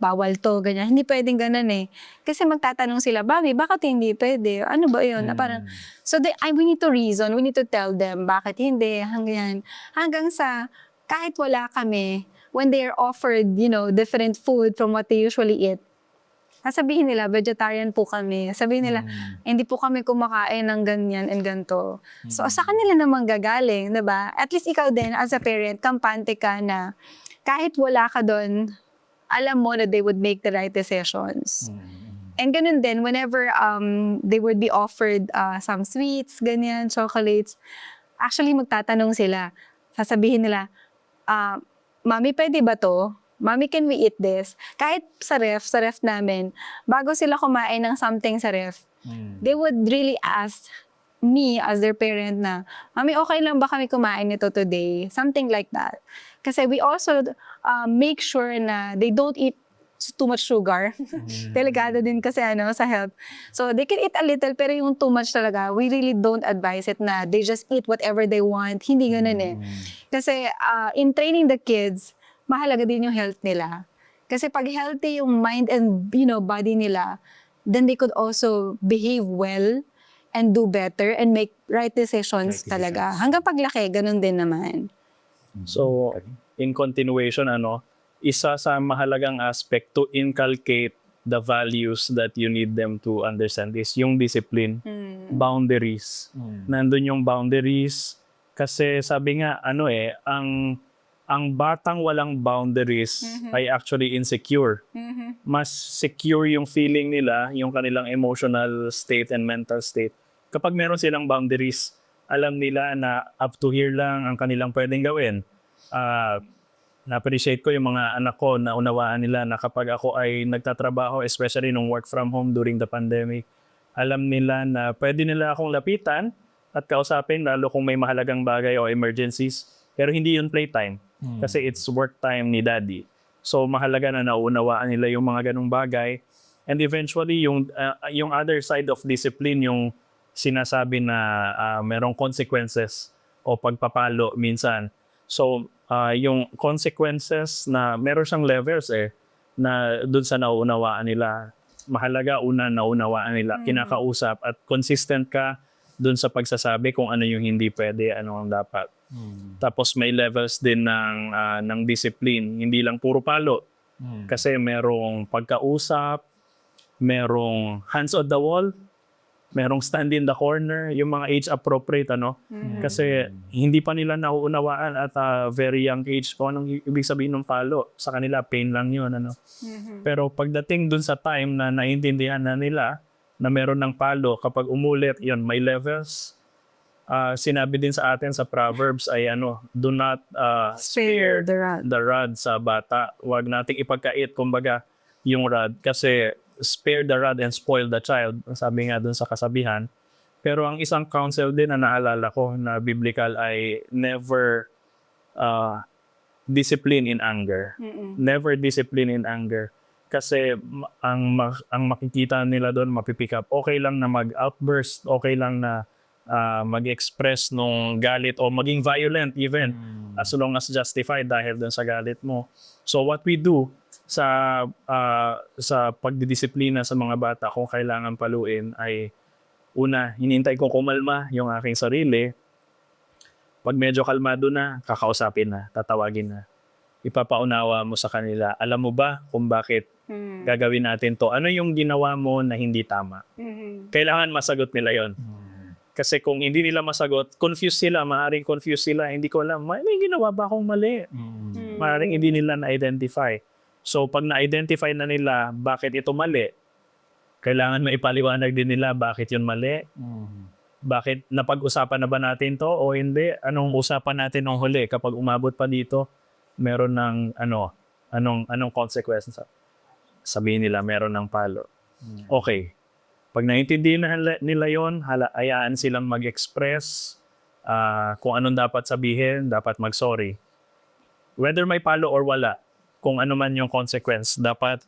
bawal to, ganyan. Hindi pwedeng ganun eh. Kasi magtatanong sila, Bobby, bakit hindi pwede? Ano ba yun? Parang, so we need to reason, we need to tell them bakit hindi, hanggang sa kahit wala kami, when they are offered, different food from what they usually eat, sabihin nila, vegetarian po kami. Sabihin nila, hindi po kami kumakain ng ganyan and ganito. So, sa kanila namang gagaling, diba? At least ikaw din, as a parent, kampante ka na kahit wala ka doon, alam mo na they would make the right decisions. And ganun din, whenever they would be offered some sweets, ganyan, chocolates, actually magtatanong sila. Sasabihin nila, Mami, pwede ba to? Mami, can we eat this? Kahit sa ref namin, bago sila kumain ng something sa ref, they would really ask me as their parent na, Mami, okay lang ba kami kumain nito today? Something like that. Kasi we also make sure na they don't eat too much sugar. Delikado din kasi sa health. So they can eat a little, pero yung too much talaga, we really don't advise it na they just eat whatever they want. Hindi ganun eh. Kasi in training the kids, mahalaga din yung health nila. Kasi pag healthy yung mind and body nila, then they could also behave well and do better and make right decisions talaga. Hanggang paglaki, ganun din naman. So, in continuation, isa sa mahalagang aspect to inculcate the values that you need them to understand is yung discipline, boundaries. Nandun yung boundaries kasi sabi nga, ang batang walang boundaries ay actually insecure. Mas secure yung feeling nila, yung kanilang emotional state and mental state. Kapag meron silang boundaries, alam nila na up to here lang ang kanilang pwedeng gawin. Na-appreciate ko yung mga anak ko na unawaan nila na kapag ako ay nagtatrabaho, especially nung work from home during the pandemic, alam nila na pwede nila akong lapitan at kausapin lalo kung may mahalagang bagay o emergencies. Pero hindi yun playtime. Kasi it's work time ni daddy. So mahalaga na naunawaan nila yung mga ganung bagay. And eventually, yung other side of discipline, yung sinasabi na merong consequences o pagpapalo minsan. So yung consequences na meron siyang levels na dun sa naunawaan nila. Mahalaga una naunawaan nila, kinakausap at consistent ka dun sa pagsasabi kung ano yung hindi pwede, ano ang dapat. Tapos may levels din ng discipline, hindi lang puro palo. Kasi merong pagkausap, merong hands on the wall, merong stand in the corner, yung mga age appropriate ano. Kasi hindi pa nila nauunawaan at very young age kung anong ibig sabihin ng palo. Sa kanila pain lang yun ano. Pero pagdating dun sa time na naintindihan na nila na meron ng palo, kapag umulit yun, may levels. Sinabi din sa atin sa Proverbs ay ano, do not Spare the rod. the rod sa bata. Huwag nating ipagkait kumbaga yung rod kasi spare the rod and spoil the child. Sabi nga dun sa kasabihan. Pero ang isang counsel din na naalala ko na biblical ay never discipline in anger. Never discipline in anger. Kasi ang makikita nila doon, mapipick up. Okay lang na mag-outburst, okay lang na mag-express nung galit o maging violent even as long as justified dahil doon sa galit mo. So what we do sa pagdidisiplina sa mga bata kung kailangan paluin ay una, hinintay ko kumalma yung aking sarili. Pag medyo kalmado na, kakausapin na, tatawagin na. Ipapaunawa mo sa kanila. Alam mo ba kung bakit gagawin natin to? Ano yung ginawa mo na hindi tama? Kailangan masagot nila yon. Kasi kung hindi nila masagot, confused sila, maaaring confused sila, hindi ko alam, may ginawa ba akong mali? Maaaring hindi nila na-identify. So pag na-identify na nila bakit ito mali, kailangan maipaliwanag din nila bakit yun mali. Bakit napag-usapan na ba natin to o hindi? Anong usapan natin nung huli kapag umabot pa dito? Meron ng anong consequence? Sabihin nila meron ng palo. Okay. Pag naintindihan nila yon, hayaan silang mag-express kung anong dapat sabihin, dapat mag-sorry. Whether may palo or wala, kung ano man yung consequence, dapat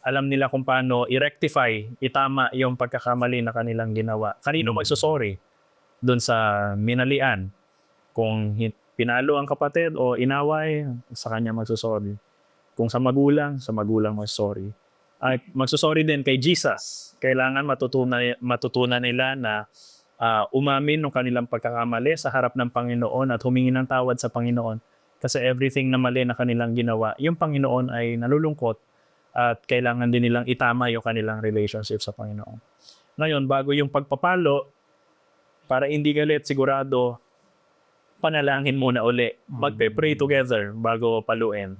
alam nila kung paano i-rectify, itama yung pagkakamali na kanilang ginawa. Kanino magsusorry? Doon sa minalian. Kung pinalo ang kapatid o inaway, sa kanya magsusorry. Kung sa magulang magsusorry. At magsusorry din kay Jesus. Kailangan matutunan nila na umamin ng kanilang pagkakamali sa harap ng Panginoon at humingi ng tawad sa Panginoon. Kasi everything na mali na kanilang ginawa, yung Panginoon ay nalulungkot at kailangan din nilang itama yung kanilang relationship sa Panginoon. Ngayon, bago yung pagpapalo, para hindi galit, sigurado, panalangin muna uli. Magpe-pray together bago paluin.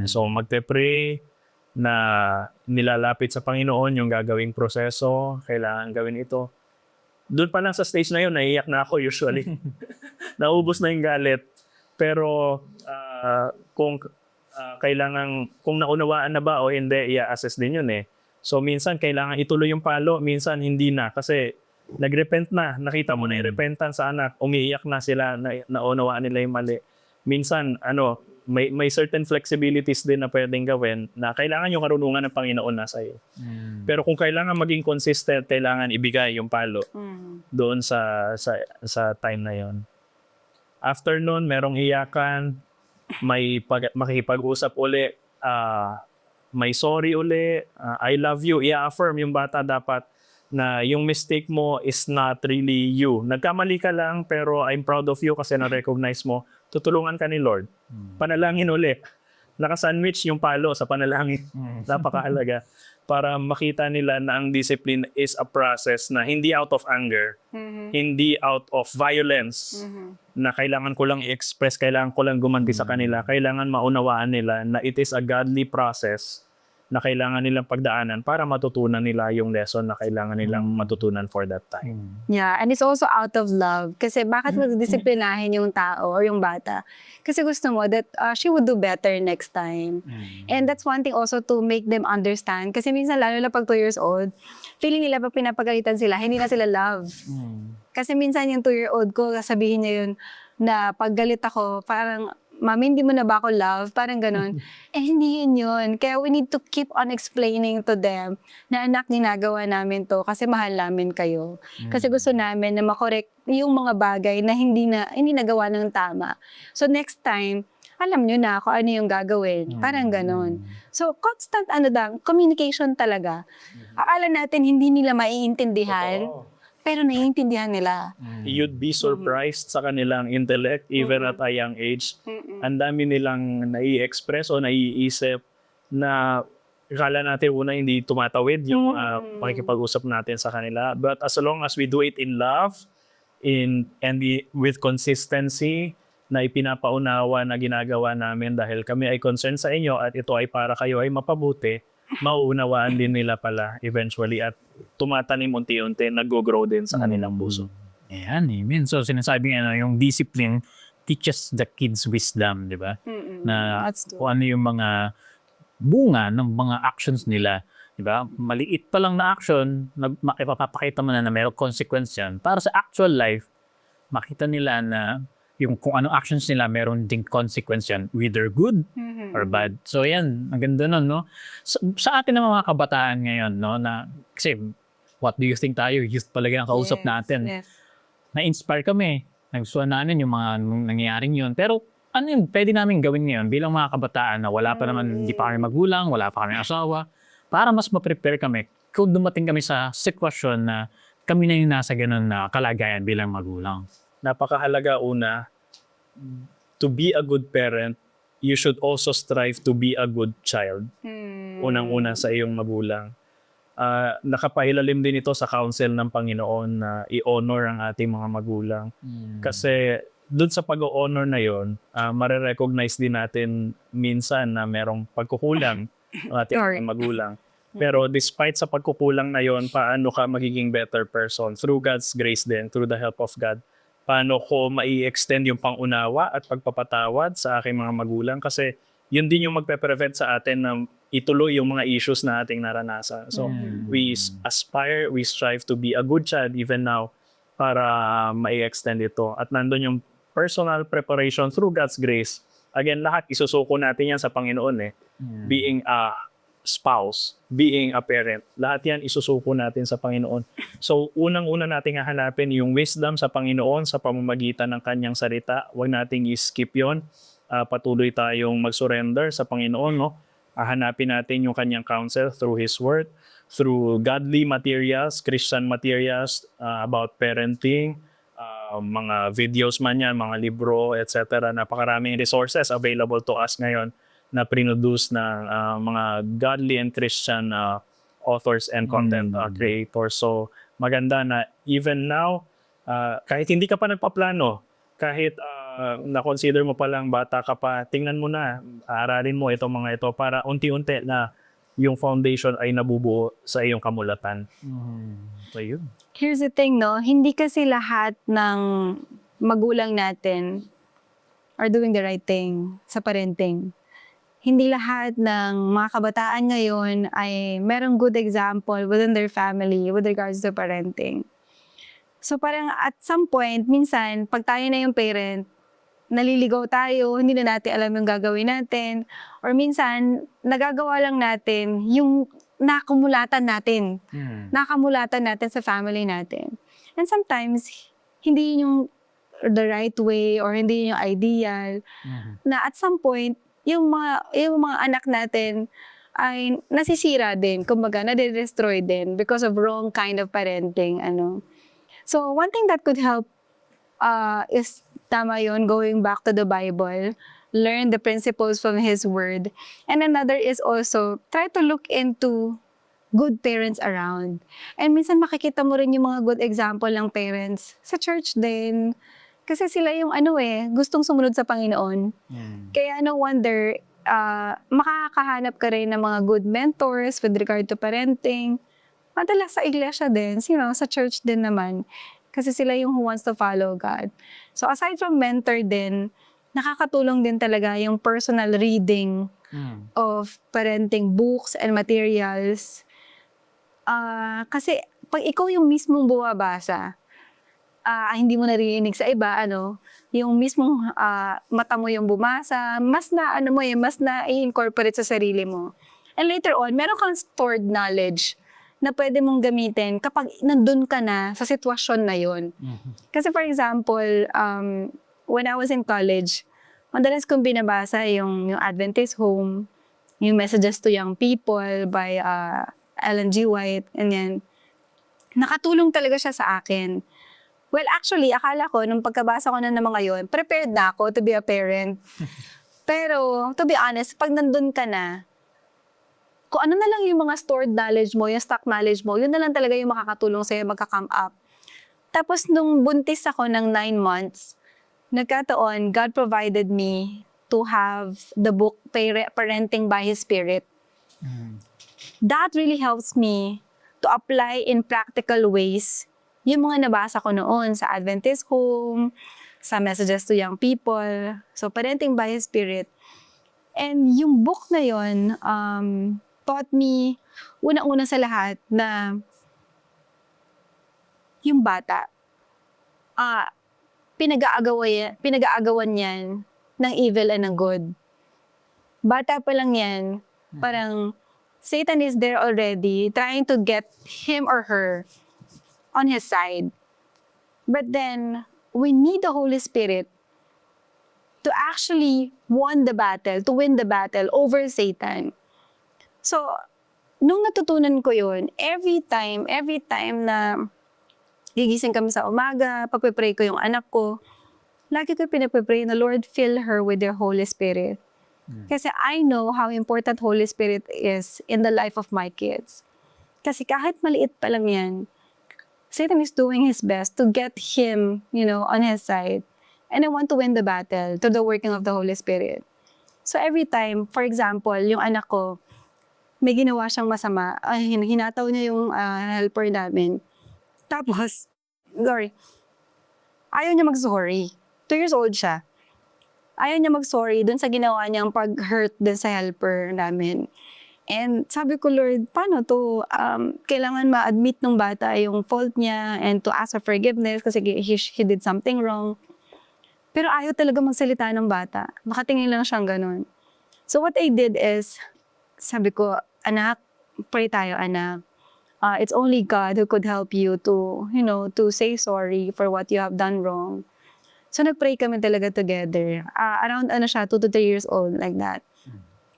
So magpe-pray na nilalapit sa Panginoon yung gagawing proseso, kailangan gawin ito. Doon pa lang sa stage na yun, naiiyak na ako usually. Naubos na yung galit. Pero kung kung naunawaan na ba o hindi, i-assess din yun eh. So minsan kailangan ituloy yung palo, minsan hindi na kasi nagrepent na, nakita mo na yung repentance sa anak, umiiyak na sila, naunawaan nila yung mali. Minsan may certain flexibilities din na pwedeng gawin na kailangan yung karunungan ng Panginoon nasa iyo. Pero kung kailangan maging consistent, kailangan ibigay yung palo doon sa time na yon. After nun, merong iyakan, may makikipag-usap uli, may sorry uli, I love you, i-affirm yung bata dapat na yung mistake mo is not really you. Nagkamali ka lang pero I'm proud of you kasi na-recognize mo, tutulungan ka ni Lord. Panalangin uli. Naka-sandwich yung palo sa panalangin. Napakahalaga. Para makita nila na ang discipline is a process na hindi out of anger, hindi out of violence, na kailangan ko lang i-express, kailangan ko lang gumanti sa kanila, kailangan maunawaan nila na it is a godly process na kailangan nilang pagdaanan para matutunan nila yung lesson na kailangan nilang matutunan for that time. Yeah, and it's also out of love. Kasi bakit mo disiplinahin yung tao or yung bata? Kasi gusto mo that she would do better next time. And that's one thing also to make them understand. Kasi minsan lalo na pag 2 years old, feeling nila pag pinapagalitan sila, hindi na sila love. Kasi minsan yung 2-year-old ko, sabihin niya yun na pag galit ako, parang, Mami, hindi mo na ba ako love? Parang ganon. Hindi yun. Kaya we need to keep on explaining to them na anak, ginagawa namin to kasi mahal namin kayo. Kasi gusto namin na makorek yung mga bagay na hindi nagawa ng tama. So next time, alam nyo na kung ano yung gagawin. Parang ganon. So constant communication talaga. Akala natin hindi nila maiintindihan. Pero naiintindihan nila. You'd be surprised sa kanilang intellect even at a young age. Ang dami nilang nai-express o naiisip na akala natin una hindi tumatawid yung pakikipag-usap natin sa kanila. But as long as we do it in love, with consistency, na ipinapaunawa na ginagawa namin dahil kami ay concerned sa inyo at ito ay para kayo ay mapabuti, mauunawaan din nila pala eventually at tumatanim unti-unti, nag-grow din sa kanilang puso. Ayan, amen. So sinasabing yung discipline teaches the kids wisdom, di ba? Na That's true. kung ano yung mga bunga ng mga actions nila, di ba? Maliit pa lang na action, ipapakita mo na mayroong consequence yan. Para sa actual life, makita nila na yung kung anong actions nila, meron ding consequence yan, whether good or bad. So yan, ang ganda nun, no? Sa atin ng mga kabataan ngayon, no, na, kasi, what do you think tayo? Youth talaga ang kausap natin. Yes. Na-inspire kami. Nagustuhan namin yung mga nangyayaring yun. Pero, ano yun, pwede namin gawin ngayon bilang mga kabataan na wala pa naman, hindi pa kami magulang, wala pa kami asawa, para mas ma-prepare kami kung dumating kami sa sitwasyon na kami na yung nasa ganun na kalagayan bilang magulang. Napakahalaga una, to be a good parent, you should also strive to be a good child. Unang-una sa iyong magulang. Nakapahilalim din ito sa counsel ng Panginoon na i-honor ang ating mga magulang. Kasi dun sa pag-honor na yon, marirecognize din natin minsan na merong pagkukulang ng ating Sorry. mga magulang. Pero despite sa pagkukulang na yon, paano ka magiging better person? Through God's grace din, through the help of God. Paano ko mai-extend yung pangunawa at pagpapatawad sa aking mga magulang? Kasi yun din yung magpe-prevent sa atin na ituloy yung mga issues na ating naranasan. So, we aspire, we strive to be a good child even now para mai-extend ito. At nandun yung personal preparation through God's grace. Again, lahat isusuko natin yan sa Panginoon Being a spouse, being a parent, lahat yan isusuko natin sa Panginoon. So, unang-una nating hahanapin yung wisdom sa Panginoon sa pamamagitan ng kanyang salita. Huwag nating i-skip yun. Patuloy tayong mag-surrender sa Panginoon, no? Hahanapin natin yung kanyang counsel through His Word, through godly materials, Christian materials about parenting, mga videos man yan, mga libro, etc. Napakaraming resources available to us ngayon na produce ng mga godly and Christian authors and content creators. So maganda na even now, kahit hindi ka pa nagpaplano, kahit na-consider mo pa lang bata ka pa, tingnan mo na, aralin mo itong mga ito para unti-unti na yung foundation ay nabubuo sa iyong kamulatan. So yun. Here's the thing, no? Hindi kasi lahat ng magulang natin are doing the right thing sa parenting. Hindi lahat ng mga kabataan ngayon ay merong good example within their family with regards to parenting. So parang at some point, minsan, pag tayo na yung parent, naliligaw tayo, hindi na natin alam yung gagawin natin. Or minsan, nagagawa lang natin yung nakamulatan natin. Nakamulatan natin sa family natin. And sometimes, hindi yung the right way or hindi yung ideal. Na at some point, yung mga anak natin ay nasisira din. Kumbaga, nade-destroy din because of wrong kind of parenting. So, one thing that could help is, tama yun, going back to the Bible, learn the principles from His Word. And another is also, try to look into good parents around. And minsan makikita mo rin yung mga good example ng parents sa church din. Kasi sila yung gustong sumunod sa Panginoon. Kaya no wonder, makakahanap ka rin ng mga good mentors with regard to parenting. Madalas sa iglesia din, sa church din naman. Kasi sila yung who wants to follow God. So aside from mentor din, nakakatulong din talaga yung personal reading of parenting books and materials. Kasi pag ikaw yung mismong bumabasa, hindi mo naririnig sa iba, yung mismong mata mo yung bumasa, mas na i-incorporate sa sarili mo. And later on, meron kang stored knowledge na pwede mong gamitin kapag nandun ka na sa sitwasyon na yun. Kasi for example, when I was in college, madalas kong binabasa yung Adventist Home, yung Messages to Young People by Ellen G. White, and nakatulong talaga siya sa akin. Well, actually, akala ko, nung pagkabasa ko na ng mga yun, prepared na ako to be a parent. Pero, to be honest, pag nandun ka na, kung ano na lang yung mga stored knowledge mo, yung stock knowledge mo, yun na lang talaga yung makakatulong sa'yo magka-come up. Tapos nung buntis ako ng 9 months, nagkataon, God provided me to have the book Parenting by His Spirit. That really helps me to apply in practical ways yung mga nabasa ko noon sa Adventist Home, sa Messages to Young People, so Parenting by His Spirit. And yung book na yun taught me, unang-una sa lahat, na yung bata, pinag-aagawan yan ng evil and ng good. Bata pa lang yan, parang Satan is there already trying to get him or her on his side. But then, we need the Holy Spirit to actually win the battle over Satan. So, nung natutunan ko yun, every time na gigising kami sa umaga, pagpe-pray ko yung anak ko, lagi ko pinagpe-pray na, Lord, fill her with your Holy Spirit. Kasi I know how important Holy Spirit is in the life of my kids. Kasi kahit maliit pa lang yan, Satan is doing his best to get him, on his side. And I want to win the battle through the working of the Holy Spirit. So every time, for example, yung anak ko, may ginawa siyang masama, hinataw niya yung helper namin. Tapos, ayaw niya mag-sorry. 2 years old siya. Ayaw niya mag-sorry dun sa ginawa niyang pag-hurt dun sa helper namin. And sabi ko, Lord, paano to? Kailangan ma-admit ng bata yung fault niya and to ask for forgiveness kasi he did something wrong. Pero ayaw talaga magsalita ng bata. Nakatingin lang siyang ganun. So what I did is, sabi ko, anak, pray tayo, anak. It's only God who could help you to, to say sorry for what you have done wrong. So nag-pray kami talaga together. Around 2 to 3 years old, like that.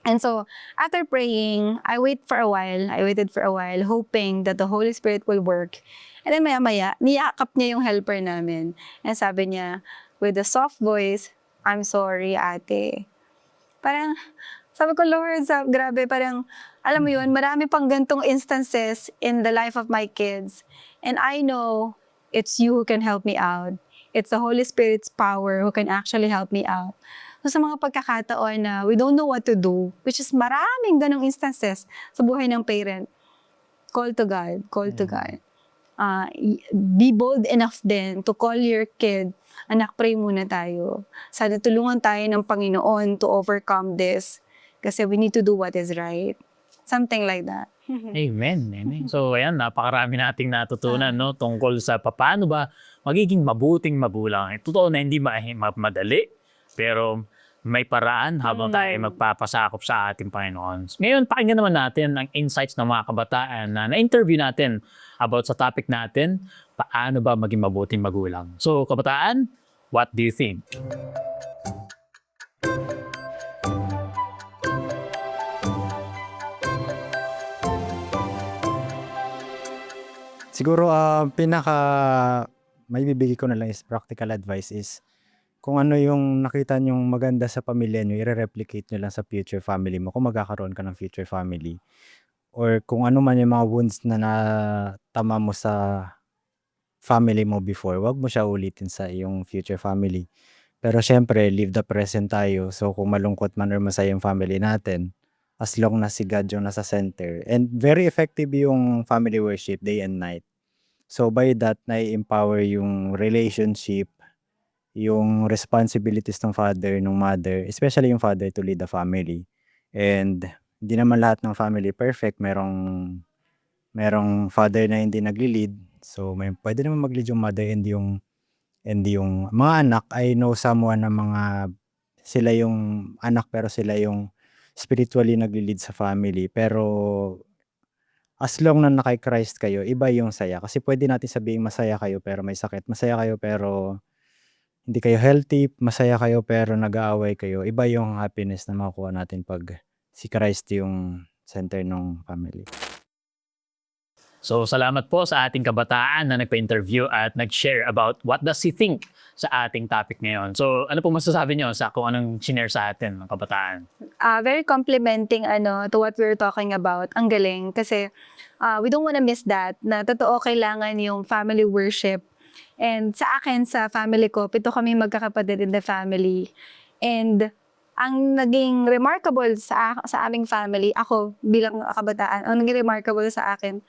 And so, after praying, I waited for a while, hoping that the Holy Spirit will work. And then maya-maya, niyakap niya yung helper namin. And sabi niya, with a soft voice, I'm sorry, ate. Parang, sabi ko, Lord, grabe, parang, alam mo yun, marami pang gantong instances in the life of my kids. And I know it's you who can help me out. It's the Holy Spirit's power who can actually help me out. So sa mga pagkakataon na we don't know what to do, which is maraming ganong instances sa buhay ng parent, call to God. Be bold enough then to call your kid, anak, pray muna tayo. Sana tulungan tayo ng Panginoon to overcome this kasi we need to do what is right. Something like that. Amen. So ayan, napakarami nating natutunan tungkol sa paano ba magiging mabuting magulang. Totoo na hindi madali, pero may paraan habang tayo magpapasakop sa ating Panginoon. Ngayon, pakinggan naman natin ang insights ng mga kabataan na na-interview natin about sa topic natin, paano ba maging mabuting magulang. So, kabataan, what do you think? Siguro may bibigay ko na lang is practical advice is kung ano yung nakita nyong maganda sa pamilya nyo, i-replicate nyo lang sa future family mo kung magkakaroon ka ng future family. Or kung ano man yung mga wounds na natama mo sa family mo before, wag mo siya ulitin sa iyong future family. Pero syempre, live the present tayo. So kung malungkot man or masaya yung family natin, as long na si God yung nasa center. And very effective yung family worship day and night. So by that, na-empower yung relationship, yung responsibilities ng father, ng mother, especially yung father to lead the family. And hindi naman lahat ng family perfect. Merong father na hindi nagli-lead. So pwede naman mag-lead yung mother and yung mga anak. I know someone na sila yung anak pero sila yung spiritually nagli-lead sa family. Pero as long na nakay Christ kayo, iba yung saya. Kasi pwede natin sabihin masaya kayo pero may sakit. Masaya kayo pero hindi kayo healthy, masaya kayo pero nag-aaway kayo. Iba yung happiness na makukuha natin pag si Christ yung center ng family. So, salamat po sa ating kabataan na nagpa-interview at nag-share about what does he think sa ating topic ngayon. So, ano po masasabi nyo sa kung anong shinare sa atin ng kabataan? Very complimenting to what we're talking about. Ang galing kasi we don't wanna miss that na totoo kailangan yung family worship. And sa akin, sa family ko, 7 kami magkakapatid in the family. And ang naging remarkable sa aming family, ako bilang kabataan, ang naging remarkable sa akin,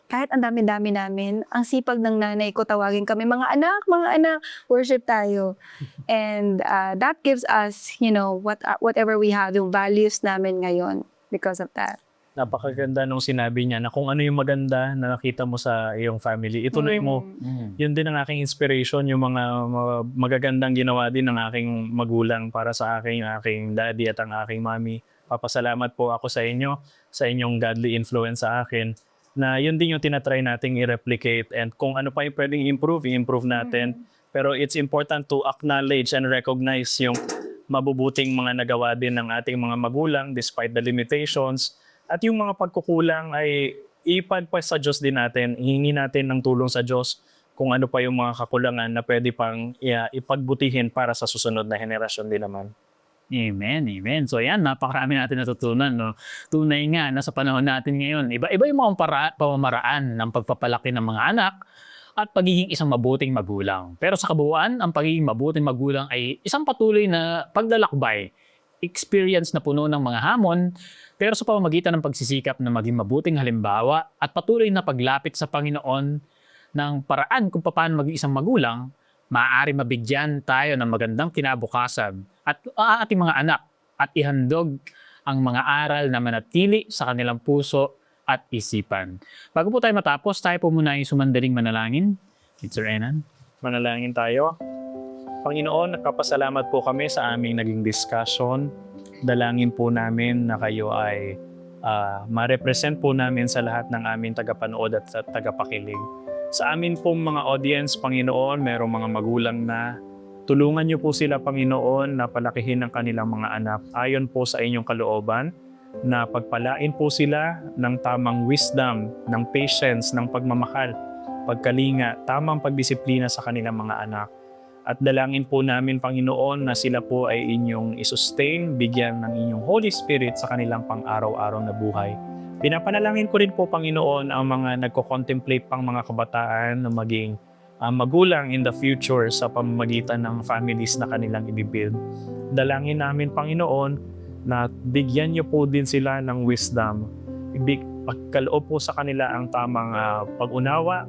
kahit ang dami-dami namin, ang sipag ng nanay ko, tawagin kami, mga anak, worship tayo. And that gives us, whatever we have, yung values namin ngayon because of that. Napakaganda nung sinabi niya na kung ano yung maganda na nakita mo sa iyong family, ituloy mo. Yun din ang aking inspiration, yung mga magagandang ginawa din ng aking magulang para sa aking daddy at ang aking mommy. Papasalamat po ako sa inyo, sa inyong godly influence sa akin, na yun din yung tinatry nating i-replicate, and kung ano pa yung pwedeng i-improve natin. Pero it's important to acknowledge and recognize yung mabubuting mga nagawa din ng ating mga magulang despite the limitations. At yung mga pagkukulang ay ipagpa sa Diyos din natin, hihingi natin ng tulong sa Diyos kung ano pa yung mga kakulangan na pwede pang ipagbutihin para sa susunod na henerasyon din naman. Amen, amen. So yan, napakarami natin natutunan. No? Tunay nga na sa panahon natin ngayon, iba-iba yung mga pamamaraan ng pagpapalaki ng mga anak at pagiging isang mabuting magulang. Pero sa kabuuan, ang pagiging mabuting magulang ay isang patuloy na paglalakbay, experience na puno ng mga hamon, pero sa pamamagitan ng pagsisikap na maging mabuting halimbawa at patuloy na paglapit sa Panginoon ng paraan kung paano maging isang magulang, maaari mabigyan tayo ng magandang kinabukasan at ating mga anak at ihandog ang mga aral na manatili sa kanilang puso at isipan. Bago po tayo matapos, tayo po muna ay sumandaling manalangin. Sir Enan. Manalangin tayo. Panginoon, nagpapasalamat po kami sa aming naging discussion. Dalangin po namin na kayo ay ma-represent po namin sa lahat ng aming tagapanood at tagapakilig. Sa amin pong mga audience, Panginoon, merong mga magulang na tulungan niyo po sila, Panginoon, na palakihin ang kanilang mga anak ayon po sa inyong kalooban, na pagpalain po sila ng tamang wisdom, ng patience, ng pagmamahal, pagkalinga, tamang pagdisiplina sa kanilang mga anak. At dalangin po namin, Panginoon, na sila po ay inyong isustain, bigyan ng inyong Holy Spirit sa kanilang pang-araw-araw na buhay. Pinapanalangin ko rin po, Panginoon, ang mga nagko-contemplate pang mga kabataan na maging magulang in the future sa pamamagitan ng families na kanilang ibibuild. Dalangin namin, Panginoon, na bigyan niyo po din sila ng wisdom. Pagkaloob po sa kanila ang tamang pag-unawa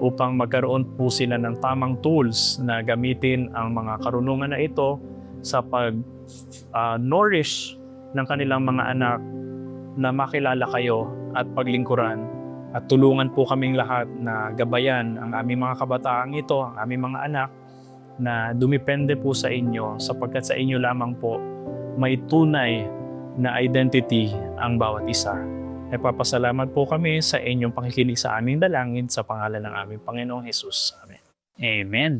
upang magkaroon po sila ng tamang tools na gamitin ang mga karunungan na ito sa pag-nourish ng kanilang mga anak na makilala kayo at paglingkuran, at tulungan po kaming lahat na gabayan ang aming mga kabataang ito, ang aming mga anak, na dumipende po sa inyo, sapagkat sa inyo lamang po may tunay na identity ang bawat isa. Nagpapasalamat po kami sa inyong pakikinig sa aming dalangin sa pangalan ng aming Panginoong Jesus. Amen. Amen.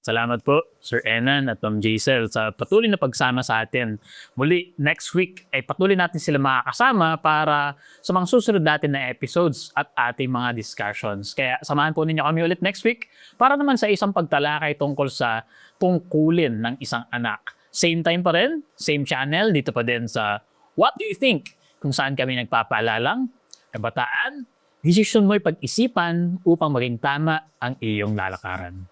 Salamat po, Sir Enan at Ma'am Jaisel, sa patuloy na pagsama sa atin. Muli, next week ay patuloy natin sila makakasama para sa mga susunod natin na episodes at ating mga discussions. Kaya samahan po ninyo kami ulit next week para naman sa isang pagtalakay tungkol sa tungkulin ng isang anak. Same time pa rin, same channel, dito pa din sa What Do You Think? Kung saan kami nagpapaalalang, kabataan, desisyon mo'y pag-isipan upang maging tama ang iyong lalakaran.